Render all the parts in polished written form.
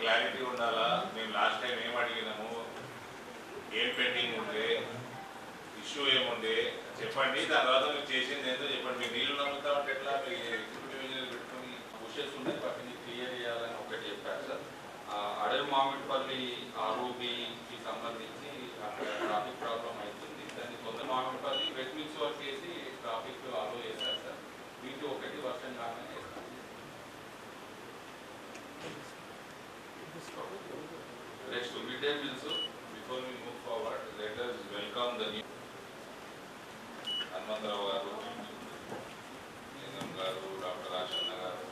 Clarity ఉండాలా. మేము last time ఏం అడిగినాము, ఏం పెండింగ్ ఉండే, ఇష్యూ ఏముండే చెప్పండి. దాని తర్వాత మీరు చేసింది ఏంటో చెప్పండి. మీరు నీళ్ళు నమ్ముతామంటే ఎట్లా, మీరు ఎగ్జిక్యూటివ్ ఇంజనీర్ పెట్టుకుని బుషెస్ ఉన్నాయి వాటిని క్లియర్ చేయాలని ఒకటి చెప్పారు సార్. అడవి మామిడిపల్లి ఆర్ఓబికి సంబంధించి అక్కడ ట్రాఫిక్ ప్రాబ్లం అవుతుంది. దాన్ని కొత్త మామిడిపల్లి వెట్ మిక్స్ వర్క్ చేసి ట్రాఫిక్ ఆలో చేశారు సార్. వీటి ఒకటి వర్షం కాగానే next mid day meals. Before we move forward, let us welcome the new Hanumantharao garu, Lingam గారు, డాక్టర్ రాజన్న గారు.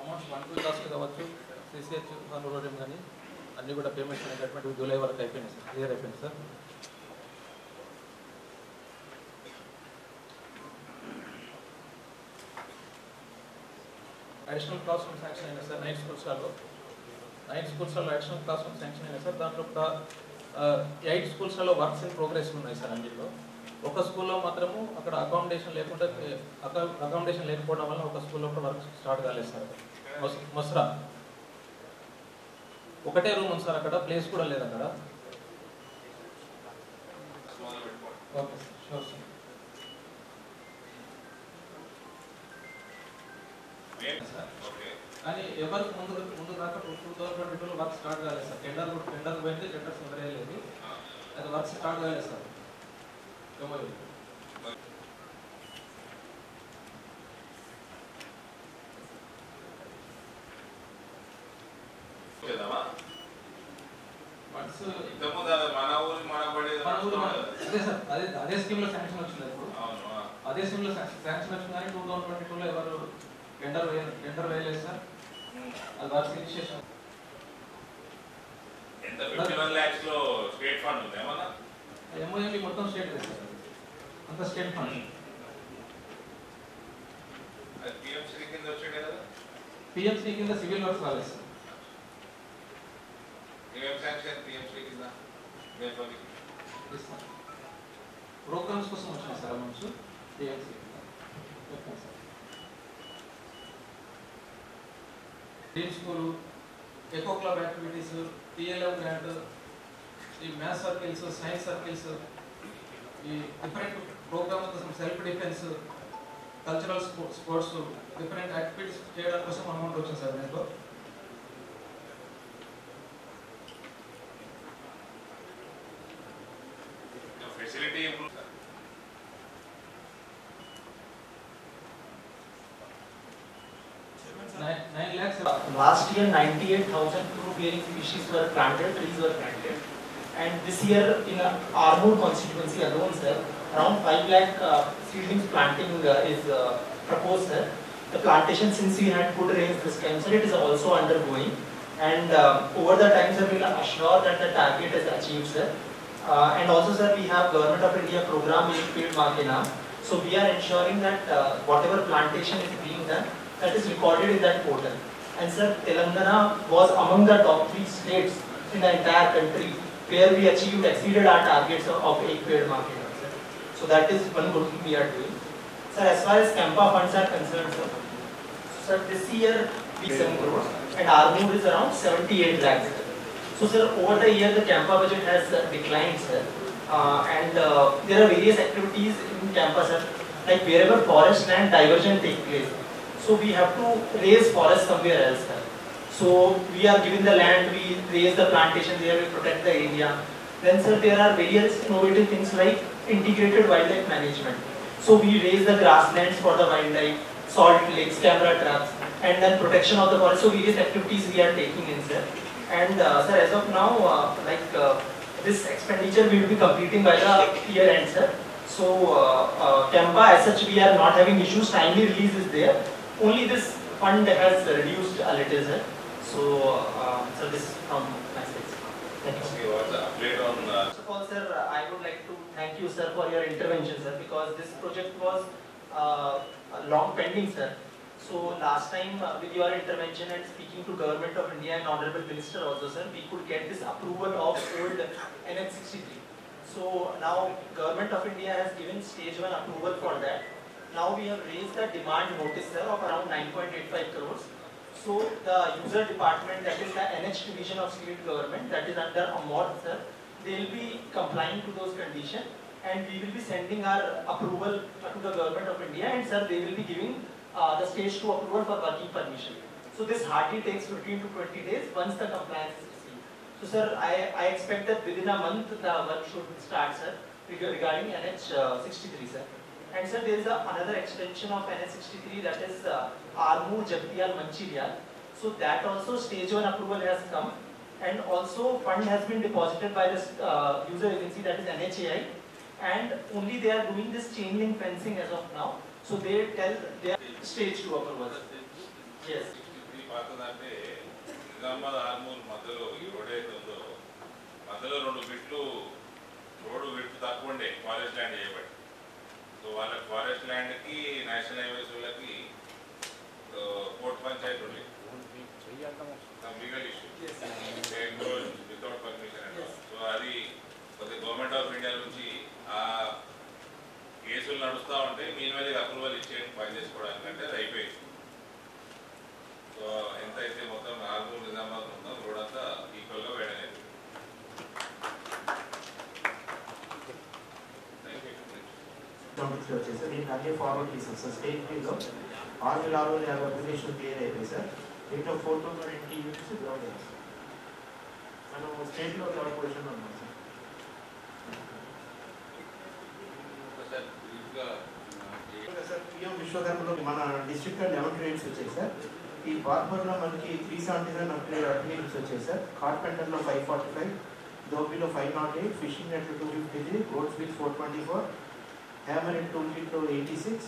అమౌంట్ 1-2 క్లాస్లు కావచ్చు, సిసిహెచ్ రూరల్ కానీ అన్నీ కూడా పేమెంట్స్ అనేటటువంటి జూలై వరకు అయిపోయింది సార్, క్లియర్ అయిపోయింది sir. Additional class room sanction అయినా సార్ 9 స్కూల్స్లో అడిషనల్ క్లాస్ రూమ్ శాంక్షన్ అయినా సార్. దాంట్లో ఒక 8 స్కూల్స్లో వర్క్స్ ఇన్ ప్రోగ్రెస్ ఉన్నాయి సార్. అన్నింటిలో ఒక స్కూల్లో మాత్రము అక్కడ అకామిడేషన్ లేకపోవడం వల్ల ఒక స్కూల్లో కూడా వర్క్ స్టార్ట్ కాలేదు సార్. మొసరా ఒకటే రూమ్ ఉంది సార్, అక్కడ ప్లేస్ కూడా లేదు అక్కడ. Okay sir, sure sir. కానీ ఎవరికి ముందు దాకా 2022లో వర్క్ స్టార్ట్ కాలేదు సార్. టెండర్ పోయింది, టెండర్స్ ఎవరేయలేదు, అది వర్క్ స్టార్ట్ కాలేదు సార్. అదే స్కీమ్ లో శాంక్షన్ వచ్చింది. ఇప్పుడు అదే స్కీమ్ లో శాంక్షన్ వచ్చింది కానీ 2022లో ఎవరు టెండర్ వేయలేదు సార్. అది వర్క్స్ ఇనిషియేషన్. ఎంఓఎంబి మొత్తం స్టేట్ సార్, అంత స్టేట్ ఫండ్. పిఎంసీ కింద సివిల్ వర్క్స్ రాలేదు సార్. ప్రోగ్రామ్స్ కోసం వచ్చినాయి sir amounts PMC sir. Dream school, eco club activities, TLM grant, ఈ మ్యాథ్స్ సర్కిల్స్, సైన్స్ సర్కిల్స్, ఈ డిఫరెంట్ ప్రోగ్రామ్స్ కోసం, self defence, cultural sports, different activities చేయడం కోసం అమౌంట్ వచ్చింది సార్ దీంట్లో. Facility 9 lakhs. Last year 98,000 fruit-bearing species were planted, trees were planted, and this year in Armoor constituency alone, sir, around 5 lakh seedlings planting is proposed, sir. The plantation, since we had good rains this time, sir, it is also undergoing, and over the time, sir, we will assure that the target is achieved, sir. And also, sir, we have Government of India program in field Makina, so we are ensuring that whatever plantation is being done, that is recorded in that portal. And sir, Telangana was among the top 3 states in the entire country where we exceeded our targets of Ek Ped Ma Ke Naam, sir. So that is one good thing we are doing. Sir, as far as Campa funds are concerned, sir, this year we 7 crores and Armoor is around 78 lakhs. So sir, over the year the Campa budget has declined, sir, and there are various activities in Campa, sir, like wherever forest land diversion takes place. So we have to raise forest somewhere else, sir. So we are giving the land, we raise the plantation there, we protect the area. Then sir, there are various innovative things like integrated wildlife management. So we raise the grasslands for the wildlife, salt lakes, camera traps, and then protection of the forest. So various activities we are taking in, sir. And sir, as of now, this expenditure we will be completing by the year end, sir. So Campa as such we are not having issues, timely release is there. Only this fund has reduced a little, sir. So, so this is from my side. Thank you. Okay, what's the update on? First of all, sir, I would like to thank you, sir, for your intervention, sir, because this project was long pending, sir. So last time with your intervention and speaking to Government of India and Honorable Minister also, sir, we could get this approval of old NH63. So now Government of India has given stage 1 approval for that. Now we have raised the demand notice, sir, of around 9.85 crores. So the user department, that is the NH division of state government, that is under AMOD, sir, they will be complying to those conditions, and we will be sending our approval to the Government of India, and sir, they will be giving the stage 2 approval for working permission. So this hardly takes 15 to 20 days once the compliance is received. So sir, I expect that within a month the work should start, sir, regarding NH63, sir. And sir, there is another extension of NH63, that is Armoor Jagtial Mancherial. So that also stage 1 approval has come, and also fund has been deposited by this user agency, that is NHAI, and only they are doing this chain link fencing as of now. So they tell they are stage 2 approval. Yes. పాతదంటే నిజామాబాద్ ఆర్మూర్ మధ్యలో ఈ road అయితే ఉందో మధ్యలో 2 బిట్లు road బిట్లు తక్కువ ఉండే ఫారెస్ట్ ల్యాండ్ చేయబడి. సో వాళ్ళ ఫారెస్ట్ ల్యాండ్కి నేషనల్ హైవేస్ వాళ్ళకి కోర్టు పంచాయతీ ఉండే legal issue without permission and so అది కొద్దిగా గవర్నమెంట్ ఆఫ్ ఇండియా నుంచి ఆ కేసులు నడుస్తూ ఉంటే మీన్ మీద అప్రూవల్ ఇచ్చేయండి పని చేసుకోవడానికి అంటే అది అయిపోయింది. సో ఎంత అయితే మొత్తం ఆర్మూర్ నిజామాబాద్ మొత్తం రోడ్ అంతా ఈక్వల్గా వేయడం. నేను అన్నీ ఫార్వర్డ్ చేశాను సార్. స్టేట్ లో ఆరు అప్లికేషన్ క్లియర్ అయిపోయి సార్. దీంట్లో 420 యూనిట్స్ గ్రౌండ్ అయ్యాయి సార్. మనం స్టేట్లో థర్డ్ పొజిషన్ ఉన్నాం సార్. సార్ పిఎం విశ్వకర్మలో మన డిస్ట్రిక్ట్ 11 ట్రేడ్స్ వచ్చాయి సార్. ఈ బార్బర్లో మనకి 379 అప్లికేషన్స్ వచ్చాయి సార్. కార్పెంటర్లో 545, ధోబీలో 508, ఫిషింగ్ నెట్లో 253, goods bill 424, hammer and tool కిట్లో 86,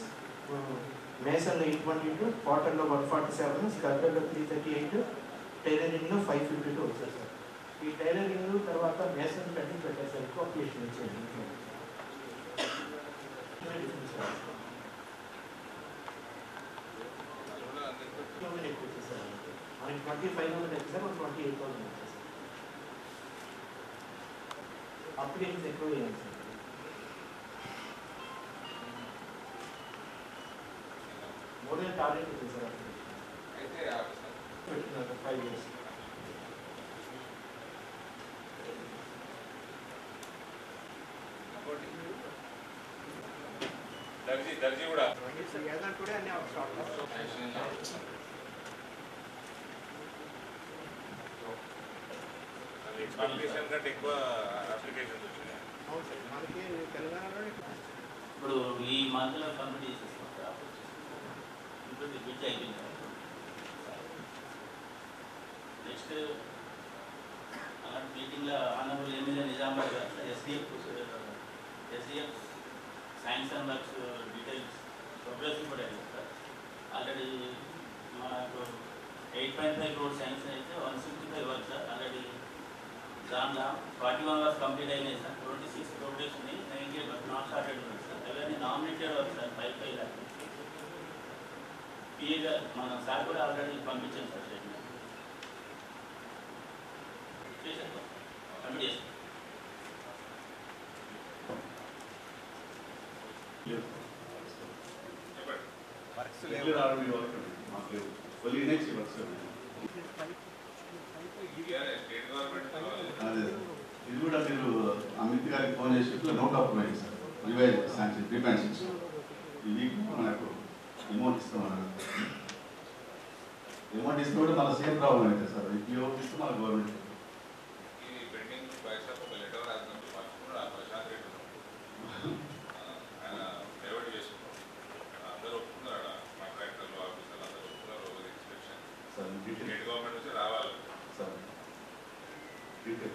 మేసన్లో 822, కాటన్లో 147, స్కర్టర్లో 338, టైలరింగ్లో 552 వచ్చాయి సార్. ఈ టైలరింగ్ తర్వాత మేసన్ పెట్టి పెట్టారు సార్. ఎక్కువ అప్లికేషన్ వచ్చాయి. ఎక్కువ వచ్చాయి సార్. మనకి 25,000 అయితే సార్ 28,000 వచ్చాయి సార్. అప్లికేషన్స్ ఎక్కువ వేయాలి sir. more than target is sir. అయితే పెట్టినారు 5 years. దర్జీ కూడా ఎక్స్పెక్టేషన్ కంటే ఎక్కువ అప్లికేషన్స్ వచ్చినాయి. మనకి తెలంగాణలో ఇప్పుడు ఈ మంత్లో కంప్లీట్ చేసేసుకుంటారు. ఇంకోటి బిట్ అయిపోయింది. నెక్స్ట్ అలాంటి మీటింగ్లో honourable MLA Nizamabad SDF sanction works details progress కూడా అయింది సార్. ఆల్రెడీ మనకు 8.5 crores శాంక్షన్ అయితే 165 వర్క్స్ సార్. ఆల్రెడీ దాంట్లో 41 వర్క్స్ కంప్లీట్ అయినాయి సార్. 26 ప్రోగ్రెస్ ఉన్నాయి. 98 వర్క్ నాట్ స్టార్టెడ్ ఉన్నాయి సార్. అవన్నీ నామినేటెడ్ వర్క్ సార్. 5 lakhs పిఏగా మన సార్ కూడా ఆల్రెడీ పంపించాం సార్. స్టేట్మెంట్ చేశాను కంప్లీట్ చేస్తాం. ఇది కూడా మీరు అమిత్ గారికి ఫోన్ చేసి ఇట్లా note approve sir. Revise sanction ప్రిపెన్స్ ఈ వీక్ మనకు అమౌంట్ ఇస్తామన్నారు. అమౌంట్ ఇస్తే కూడా మన సేమ్ ప్రాబ్లం అయితే సార్. పిఓ ఇస్తే మన గవర్నమెంట్ పెండింగ్ పైసా ఒక లెటర్ రాసినప్పుడు మర్చిపోయిన ప్రశాంత్ రెడ్డి ఆయన డైవర్ట్ చేసుకున్నాం. అందరూ ఒప్పుకున్నారు. కాంట్రాక్టర్లు ఆఫీసర్లు అందరూ ఒప్పుకున్నారు. ఇన్స్పెక్షన్ స్టేట్ గవర్నమెంట్ నుంచి రావాలి సార్.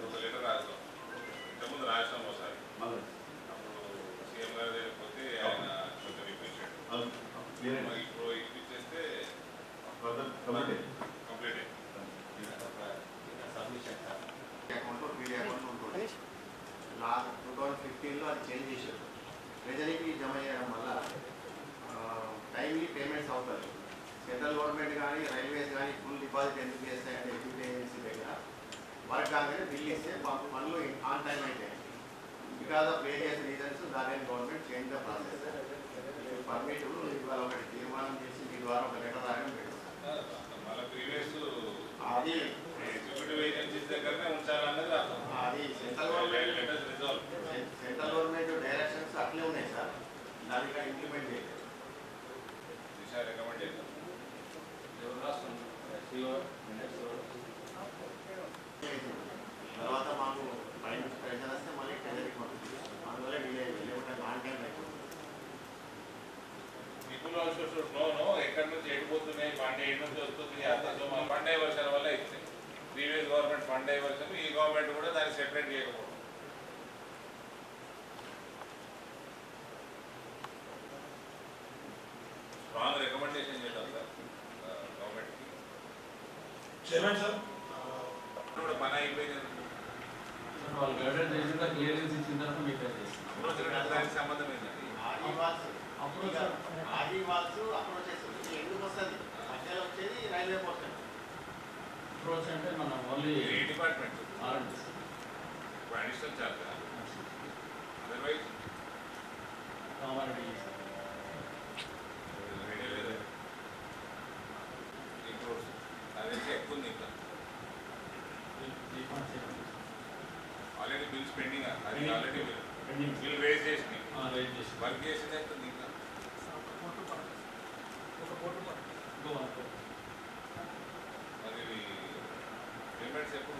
ఒక లెటర్ రాస్తాం. ఇంతకుముందు రాసినాం ఒకసారి. అప్పుడు సీఎం గారు లేకపోతే ఆయన కొంచెం ఇప్పించాడు. ఇప్పుడు ఇప్పించేస్తే కంప్లీట్ అకౌంట్లో పీడీ అకౌంట్ ఉంటుంది. 2015లో అది చేంజ్ చేశారు. ట్రెజరీకి జమ చేయడం వల్ల టైంలీ పేమెంట్స్ అవుతాయి. డిపాజిట్ ఎందుకు చేస్తాయంటే ఎగ్జిక్యూటివ్ ఏజెన్సీ దగ్గర వర్క్ కాగానే బిల్ ఇస్తే పనులు ఆన్ టైం అవుతాయి. బికాస్ ఆఫ్ వేరియస్ రీజన్స్ దాని government change the process. Permit ఇవాళ ఒకటి తీర్మానం చేసి మీ ద్వారా ఒక లెటర్ రాయడం పెట్టారు. మళ్ళీ ప్రీవియస్ అది ఎగ్జిక్యూటివ్ ఏజెన్సీస్ దగ్గరనే ఉంచాలన్నది అర్థం. అది సెంట్రల్ గవర్నమెంట్ డైరెక్షన్స్ అట్లే ఉన్నాయి సార్, దానిగా ఇంప్లిమెంట్ చేయలేదు. దిశ రికమెండ్ చేద్దాం. తర్వాత మాకు పైన ప్రెషర్ వస్తే మళ్ళీ ట్రెజరీకి పంపిస్తాం. అందువల్ల డిలే అయింది, లేకుంటే ఆన్ టైం అయిపోతుంది. పీపుల్ ఆల్సో షుడ్ నో ఎక్కడి నుంచి ఎడిపోతున్నాయి, ఫండ్ ఎక్కడి నుంచి వస్తుంది. అంతా మా ఫండ్ డైవర్షన్ వల్ల ఇచ్చింది. ప్రీవియస్ గవర్నమెంట్ ఫండ్ డైవర్షన్, ఈ గవర్నమెంట్ కూడా దాన్ని సెపరేట్ చేయకపోవడం. స్ట్రాంగ్ రికమెండేషన్ చేద్దాం సార్ గవర్నమెంట్కి. చైర్మన్ సార్ కూడా పని అయిపోయింది. వాళ్ళు గైడెన్స్ చేసిన క్లియరెన్స్ ఇచ్చిన తర్వాత మీకు దానికి సంబంధం ఏంటండి? అప్రోచ్ వచ్చేస్తుంది ఎందుకు వస్తుంది, మధ్యలో వచ్చేది రైల్వే పోర్షన్. అప్రోచ్ అంటే మనం ఓన్లీ ఏ డిపార్ట్మెంట్ ఆర్ఎండి ఇప్పుడు అడిషనల్ చార్జ్, అదర్వైజ్ కామారెడ్డి వేరే లేదా ఇప్పుడు అదే ఎక్కువ ఉంది. ఇంకా ఆల్రెడీ బిల్స్ పెండింగ్, అది ఆల్రెడీ బిల్ రేజ్ చేసినాయి, వర్క్ చేసింది ఎంత ఇంకా మరి పేమెంట్స్ ఎప్పుడు?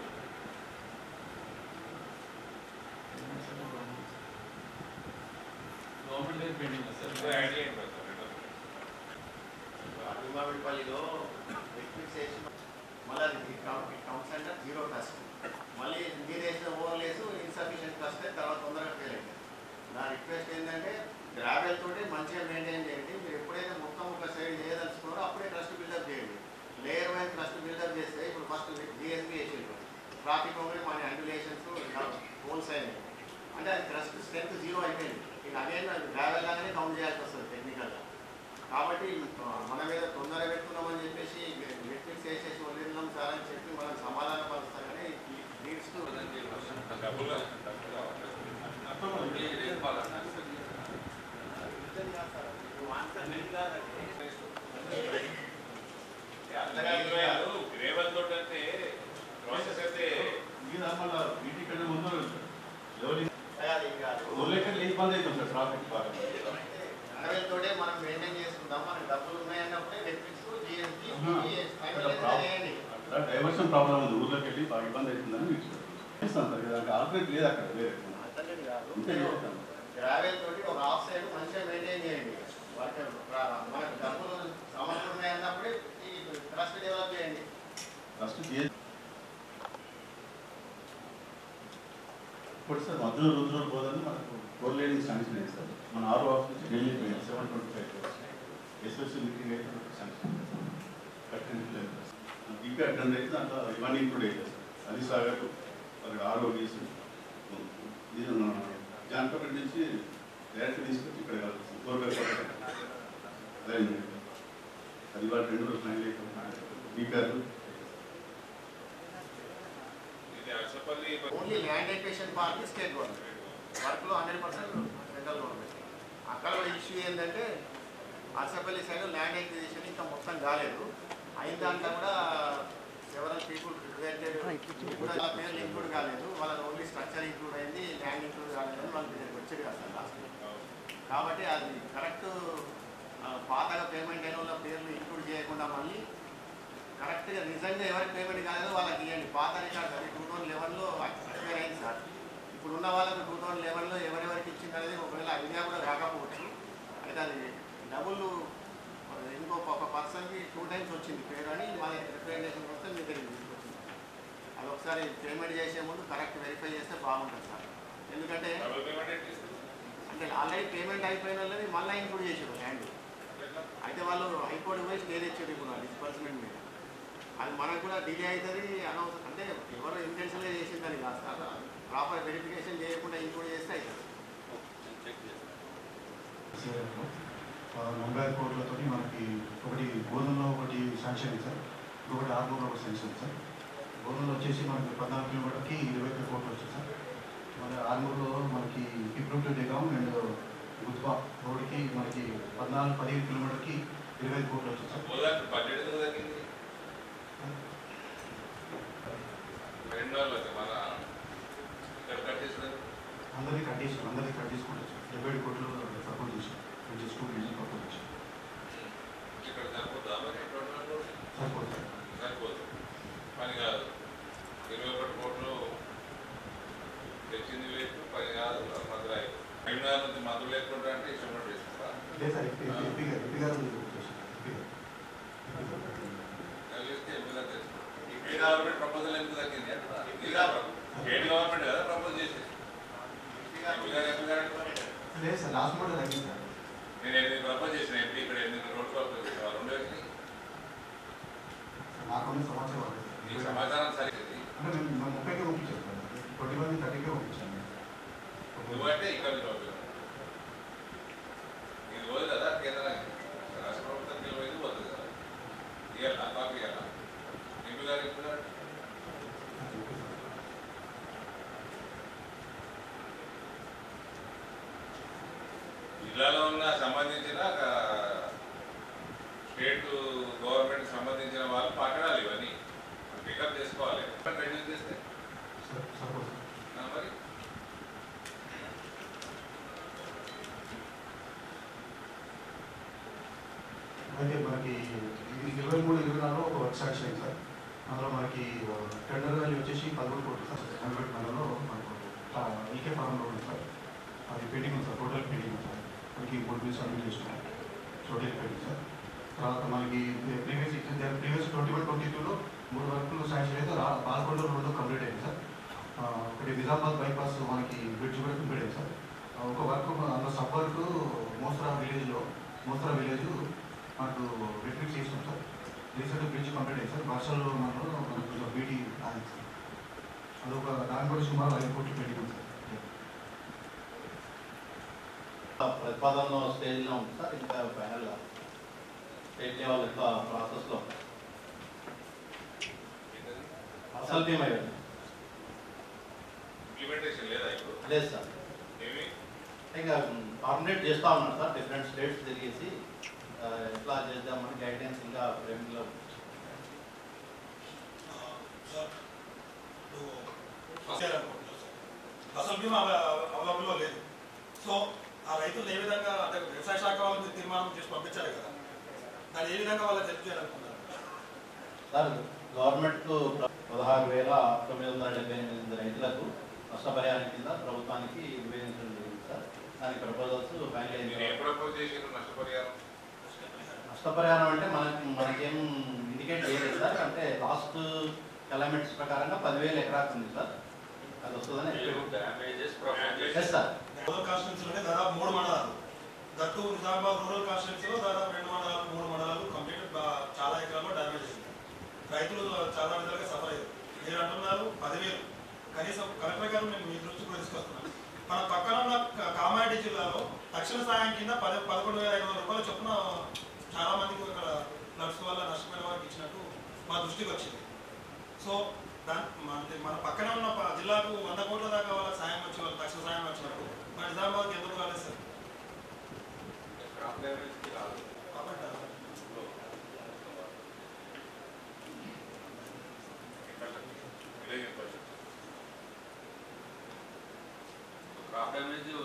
Government pending sir. ఐడియా ఏంటి సార్? భీమావిడిపల్లిలో రిక్విజిషన్ మళ్ళీ కౌంట్ సెంటర్ జీరో ట్రస్ట్, మళ్ళీ మీరు వేసిన ఓవర్లేసు ఇన్సఫిషియెంట్ ట్రస్ట్ తర్వాత తొందరగా ఫెయిల్ అయింది. నా రిక్వెస్ట్ ఏంటంటే గ్రావెల్ తోటి మంచిగా మెయింటైన్ చేయండి. మీరు ఎప్పుడైతే మొత్తం ఒక సైడ్ చేయదలుచుకున్నారో అప్పుడే ట్రస్ట్ బిల్డప్ చేయండి. లేయర్ వైజ్ ట్రస్ట్ బిల్డప్ చేస్తే ఇప్పుడు ఫస్ట్ జిఎస్బీ వేసేది ట్రాఫిక్ ఓన్లీ మన అండ్యులేషన్స్ హోల్స్ అయినాయి అంటే అది ట్రస్ట్ స్ట్రెంత్ జీరో అయిపోయింది. ఇక అగైన్ గ్రావెల్ లాగానే కౌంట్ చేయాల్సి వస్తుంది టెక్నికల్గా. కాబట్టి మన మీద తొందర పెట్టుకున్నామని చెప్పేసి నెట్ఫ్లిక్స్ వేసేసి వదిలినాం సార్ అని చెప్పి మనం సమాధాన పరుస్తాం. కానీ లీడ్స్ టు డబ్బులు గ్రేవల్ తోటి అంటే ప్రాసెస్ అయితే మళ్ళీ వీటి కన్నా ముందు కాదు ఊర్లేకన్నా ఇబ్బంది అవుతుంది సార్ ట్రాఫిక్ బాగా. గ్రావెల్ తోటే మనం మెయింటైన్ చేసుకుందాం. మనకు డబ్బులు ఉన్నాయన్నప్పుడే నెట్ఫ్లిక్స్ జిఎస్బీ డైవర్షన్ ప్రాబ్లం ఉంది, ఊర్లోకి వెళ్ళి బాగా ఇబ్బంది అవుతుందని మీకు చేస్తాను సార్. దానికి ఆల్టర్నేట్ లేదు అక్కడ వేరే కాదు. గ్రావెల్ తోటి ఒక హాఫ్ సైడ్ మంచిగా మెయింటైన్ చేయండి. మనకు డబ్బులు సమస్యలు ఉన్నాయన్నప్పుడే ఈ ట్రస్ట్ డెవలప్ చేయండి. ఫస్ట్ ఇప్పుడు సార్ మధ్యలో రోజు పోదని మనకు 4 లేనింగ్ శాంక్షన్ అయ్యింది సార్. మన 6 ఆఫీస్ నుంచి ఢిల్లీ పోయింది 725 crores. ఎస్పెషల్ మీటింగ్ అయితే శాంక్షన్ కట్టిన ఇంకా అటెండ్ అయితే దాంట్లో ఇవన్నీ ఇంక్లూడ్ అవుతాయి సార్. అది సాగర్ అక్కడ ఆర్ఓబీస్ ఇది జాన్పేట నుంచి డైరెక్ట్ తీసుకొచ్చి ఇక్కడ కలుగుతుంది 4 అదే అది వాళ్ళు 2 రోజులు ఫైనల్ అయిపోయింది. BPR only land equation part state government వర్క్లో 100% సెంట్రల్ గవర్నమెంట్. అక్కడ ఇష్యూ ఏంటంటే అర్సపల్లి సైడ్ ల్యాండ్ ఎక్విజిషన్ ఇంకా మొత్తం కాలేదు. అయిన దాంట్లో కూడా ఎవరైనా పీపుల్ రిలేటెడ్ కూడా వాళ్ళ పేర్లు ఇంక్లూడ్ కాలేదు. వాళ్ళ ఓన్లీ స్ట్రక్చర్ ఇంక్లూడ్ అయింది, ల్యాండ్ ఇంక్లూడ్ కాలేదని వాళ్ళ దగ్గరికి వచ్చేది కదా సార్ లాస్ట్. కాబట్టి అది కరెక్ట్ పాతగా పేమెంట్ అయిన వాళ్ళ పేర్లు ఇంక్లూడ్ చేయకుండా మళ్ళీ కరెక్ట్గా నిజంగా ఎవరికి పేమెంట్ కాలేదో వాళ్ళకి ఇవ్వండి. పాత రికార్డ్స్ అది 2011లో ఎక్స్పైర్ అయింది సార్. ఇప్పుడు ఉన్న వాళ్ళకి 2011లో ఎవరెవరికి ఇచ్చింది అనేది ఒకవేళ ఐడియా కూడా రాకపోవచ్చు. అయితే అది డబుల్ ఇంకో ఒక పర్సన్కి 2 times వచ్చింది పేరు అని మా రిప్రజెంటేషన్ వస్తే మీ దగ్గర తీసుకొచ్చింది. అది ఒకసారి పేమెంట్ చేసే ముందు కరెక్ట్ వెరిఫై చేస్తే బాగుంటుంది సార్. ఎందుకంటే అంటే ఆల్రెడీ పేమెంట్ అయిపోయిన వాళ్ళని మళ్ళీ ఇంక్లూడ్ చేసారు ల్యాండ్. అయితే వాళ్ళు హైకోర్టు పోయి స్టే తెచ్చారు ఇప్పుడు డిస్బర్స్మెంట్ మీద. అది మనకు కూడా డిలే అవుతుంది అనవసరం. అంటే ఎవరు ఇంటెన్షన్గా చేసిందని కాదు సార్, ప్రాపర్ వెరిఫికేషన్ చేయకుండా ఇంక్లూడ్ చేస్తే అవుతుంది. ముంబై కోర్టులతో మనకి ఒకటి గోధుమలో ఒకటి శాంక్షన్ సార్. ఇంకొకటి ఆర్మూర్లో ఒక శాంక్షన్ సార్. గోనూరు వచ్చేసి మనకి 14 కిలోమీటర్కి 25 కోట్లు వచ్చింది సార్. మన ఆర్మూర్లో మనకి పిప్రూట్ డెగాం అండ్ గుత్బా రోడ్కి మనకి 15 కిలోమీటర్కి 25 కోట్లు వచ్చింది సార్. బడ్జెట్ తగ్గింది 2 మన ఇక్కడ కట్టేసారు అందరికీ కట్టేసుకుంటారు సార్. 70 కోట్లు సపోర్ట్ చేశాం. కొంచెం స్కూల్ రీజన్ సపోర్ట్ చేశాం. ఇక్కడ సరిపోతుందా మరి సరిపోతుంది సార్. సరిపోతుంది పని కాదు. 21 కోట్లు తెచ్చింది లేదు, పని కాదు. మందులు అయిపోయి 5 నుంచి మందులు లేకుండా అంటే ఇష్టం చేసుకుంటా లేదు సార్. ఎంపీ గారు కలిస్తే ఎంపీ గవర్నమెంట్ ప్రపోజల్ ఎందుకు తగ్గింది స్టేట్ గవర్నమెంట్ కదా ప్రపోజ్ చేసేది. లేదు సార్. లాస్ట్ మోడల్ తగ్గింది సార్. నేను 8 ప్రపోజ్ చేసిన ఎంపీ ఇక్కడ 8 రోడ్లు ప్రపోజ్ చేసిన 2 వేసినాయి. నాకున్న సమాచారం ఈ సమాచారం సరిగ్గా అంటే మేము 30కే పంపించాను సార్. 20 మంది 30కే పంపించాను. నువ్వంటే ఇక్కడ ఇది పోదు కదా కేంద్ర రాష్ట్ర ప్రభుత్వం ఇది పోతుంది కదా. ఇవ్వాలా కాపీ ఇవ్వాలా ఎంపీ గారు ఇప్పుడు జిల్లాలో ఉన్న సంబంధించిన స్టేట్ గవర్నమెంట్ సంబంధించిన వాళ్ళు పట్టడాలి. ఇవన్నీ పికప్ చేసుకోవాలి. రెడ్యూస్ చేస్తే మరి అయితే మనకి 23-24 ఒక వర్క్ శాంక్షన్ అయింది సార్. అందులో మనకి టెండర్ వాల్యూ వచ్చేసి 11 కోట్లు సార్. హండ్రెడ్ మనలో మనకు ఈకే ఫారంలో ఉంది సార్. అది పెండింగ్ ఉంది సార్. టోటల్ పెండింగ్ ఉంది సార్. మనకి 3 బిల్స్ సబ్మిట్ చేస్తున్నాం. Total pending sir. తర్వాత మనకి ప్రీవియస్ 21-22లో 3 వర్కులు శాంక్షన్ అయితే 11 2 కంప్లీట్ అయింది సార్. ఒకటి నిజామాబాద్ బైపాస్ మనకి బ్రిడ్జ్ కూడా కంప్లీట్ అయింది సార్. ఒక వర్క్ అందులో సబ్ వర్క్ మోస్రా విలేజ్ మనకు రిట్రీట్ చేసినాం సార్. రీసెంట్ బ్రిడ్జ్ కంప్లీట్ అయింది సార్. వర్షాలు మనకు కొంచెం బీటీ ఆగింది సార్. అదొక దాని కూడా సుమారు 5 కోట్లు పెండింగ్ ఉంది సార్. ప్రతిపాదనలో స్టేజ్లో ఉంది సార్. ఇంకా ఫైనల్గా స్టేట్ లెవెల్ యొక్క ప్రాసెస్లో అసలు టీమ్ అయ్యాడు ఇంప్లిమెంటేషన్ లేదా ఇప్పుడు? లేదు సార్. ఏమి ఇంకా కాంపిటేట్ చేస్తూ ఉన్నారు సార్. డిఫరెంట్ స్టేట్స్ తిరిగేసి ఎట్లా చేద్దామని గైడెన్స్ ఇంకా ఫ్రేమింగ్లో అసలు బీమా అవైలబుల్లో లేదు. సో ఆ రైతులు ఏ విధంగా అంటే వ్యవసాయ శాఖ వాళ్ళకి తీర్మానం చేసి పంపించాలి కదా, దాన్ని ఏ విధంగా వాళ్ళకి హెల్ప్ చేయాలనుకున్నారు సార్? గవర్నమెంట్ 16,978 రైతులకు నష్టపరిహారం కింద ప్రభుత్వానికి నివేదించడం జరిగింది సార్. దాని ప్రపోజల్స్ ఫైనల్ అయింది. నష్టపరిహారం అంటే మనకేం ఇండికేట్ చేయలేదు సార్. అంటే లాస్ట్ ఎలమెంట్స్ ప్రకారంగా 10,000 ఎకరాకు ఉంది సార్. అది వస్తుందని సార్. రూరల్ కాన్స్టిట్యున్సీలోనే దాదాపు 3 మండలాలు, దట్టు నిజామాబాద్ రూరల్ కాన్స్టిట్యున్సీలో దాదాపు 2 మండలాలు 3 మండలాలు కంప్లీట్ చాలా ఎకరాల్లో డ్యామేజ్ అయింది. రైతులు చాలా విధాలుగా సఫర్ అయ్యారు. మీరు అంటున్నారు 10,000, కనీసం కలెక్టర్ గారు నేను మీ దృష్టికి కూడా తీసుకొస్తున్నాను. మన పక్కన ఉన్న కామారెడ్డి జిల్లాలో తక్షణ సాయం కింద 11,500 రూపాయలు చొప్పున చాలా మందికి ఇక్కడ ఫ్లడ్స్ వల్ల నష్టపోయిన వారికి ఇచ్చినట్టు మా దృష్టికి వచ్చింది. సో మన పక్కన ఉన్న జిల్లాకు 100 కోట్ల దాకా వాళ్ళకి సాయం వచ్చి వాళ్ళకి తక్షణ సాయం వచ్చినట్టు మన నిజామాబాద్కి ఎందుకు రాలేదు సార్? క్రాప్ డ్యామేజ్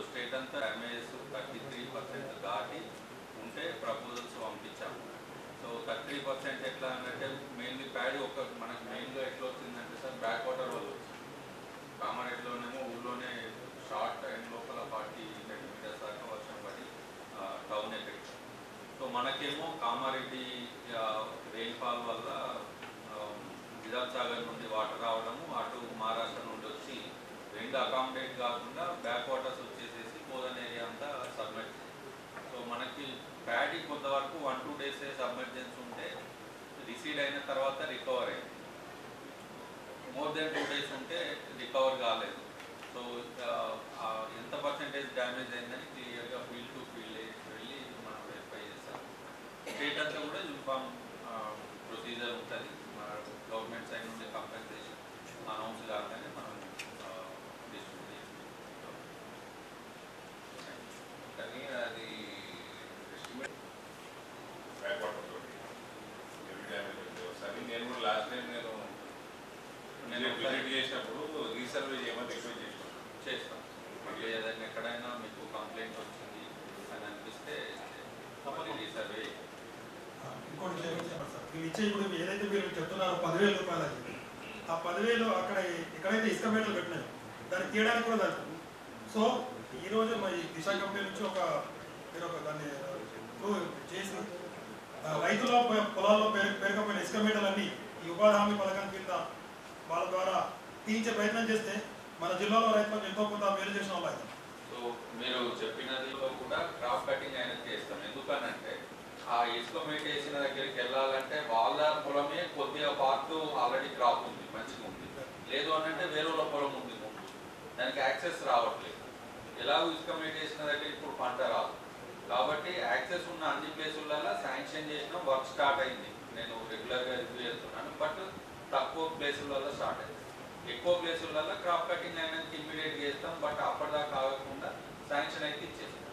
స్టేట్ అంతా డ్యామేజెస్ 33% దాటి ఉంటే ప్రపోజల్స్ పంపించాము. సో 33% ఎట్లా అంటే మెయిన్లీ ప్యాడీ మనకు మెయిన్గా ఎట్లా వచ్చిందంటే సార్ బ్యాక్ వాటర్ వల్ల వచ్చింది. కామారెడ్డిలోనేమో ఊళ్ళోనే షార్ట్ టైం లోపల 40 సెంటీమీటర్స్ దాకా వర్షం పడి టౌన్ ఎఫెక్ట్. సో మనకేమో కామారెడ్డి రెయిన్ఫాల్ వల్ల నిజాం సాగర్ నుండి వాటర్ రావడము, అటు మహారాష్ట్ర నుండి వచ్చి 2 అకామిడేట్ కాకుండా బ్యాక్ వాటర్స్ వచ్చేసేసి కోదన్ ఏరియా అంతా సబ్మెర్జ్. సో మనకి ప్యాడీ కొంతవరకు 1-2 days సబ్మెర్జెన్స్ ఉంటే రిసీడ్ అయిన తర్వాత రికవర్ అయింది. మోర్ దెన్ 2 days ఉంటే రికవర్ కాలేదు. సో ఎంత పర్సెంటేజ్ డ్యామేజ్ అయిందని క్లియర్గా ఫీల్డ్ టు ఫీల్డ్ వెళ్ళి మనం వెరిఫై చేస్తాం. స్టేట్ అంతా కూడా యూనిఫామ్ ప్రొసీజర్ ఉంటుంది. గవర్నమెంట్ సైడ్ నుండి కంపెన్సేషన్ అనౌన్స్ కాగానే మనం డిస్ట్రిబ్యూట్ చేస్తాం. కానీ అది ఎస్టిమేట్ బ్యాక్వర్డ్ ఉంటుంది ఎవ్రీ టైం ఒకసారి నేను కూడా లాస్ట్ టైం నేను విజిట్ చేసినప్పుడు రీసర్వే చేయమని రిక్వెస్ట్ చేస్తాం. మళ్ళీ ఏదైనా ఎక్కడైనా మీకు కంప్లైంట్ వచ్చింది అని అనిపిస్తే రీసర్వే. ఇంకోటి చెప్పండి సార్, మీరు ఇచ్చే ఇప్పుడు ఏదైతే మీరు చెప్తున్నారో 10,000 రూపాయలకి, ఆ 10,000 అక్కడ ఎక్కడైతే ఇసుక మేటలు పెట్టినాయో దాన్ని తీయడానికి కూడా దాన్ని. సో ఈరోజు మరి దిశ కంపెనీ నుంచి మీరు ఒక దాన్ని చేసి రైతుల పొలాల్లో పెరగపోయిన ఇసుక మేటలన్నీ ఈ ఉపాధి హామీ పథకం కింద వాళ్ళ ద్వారా తీయించే ప్రయత్నం చేస్తే మన జిల్లాలో రైతులకు ఎంతో కొంత మేలు చేసిన వాళ్ళు అయితే. సో మీరు చెప్పినది కూడా క్రాప్ కటింగ్ అయినా చేస్తాం. ఎందుకనంటే ఆ ఇసుక మేట వేసిన దగ్గరికి వెళ్ళాలంటే వాళ్ళ పొలమే కొద్దిగా పార్ట్ ఆల్రెడీ క్రాప్ ఉంది, మంచిగా ఉంది. లేదు అనంటే వేరే వాళ్ళ పొలం ఉంది ముందు, దానికి యాక్సెస్ రావట్లేదు. ఎలాగో ఇసుక మేట వేసిన దగ్గర ఇప్పుడు పంట రాదు కాబట్టి యాక్సెస్ ఉన్న అన్ని ప్లేసులలో శాంక్షన్ చేసిన వర్క్ స్టార్ట్ అయింది. నేను రెగ్యులర్గా రివ్యూ చేస్తున్నాను. బట్ తక్కువ ప్లేసులలో స్టార్ట్ అయింది. ఎక్కువ ప్లేసులలో క్రాప్ కటింగ్ అయినాక ఇమ్మీడియట్ చేస్తాం. బట్ అప్పటిదాకా కాకుండా శాంక్షన్ అయితే ఇచ్చేస్తాం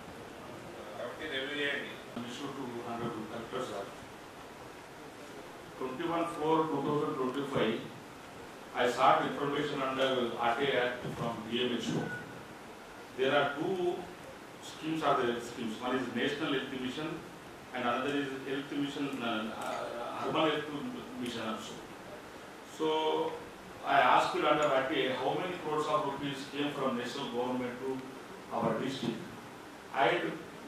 కాబట్టి రివ్యూ చేయండి. Issue to Honorable Collector Sir. 21/4/2025, I sought information under RTA Act from DMHO. There are two schemes are there schemes. One is National Health Mission and another is Health Mission, Urban Health Mission also. So I asked you under RTA how many crores of rupees came from national government to our district, and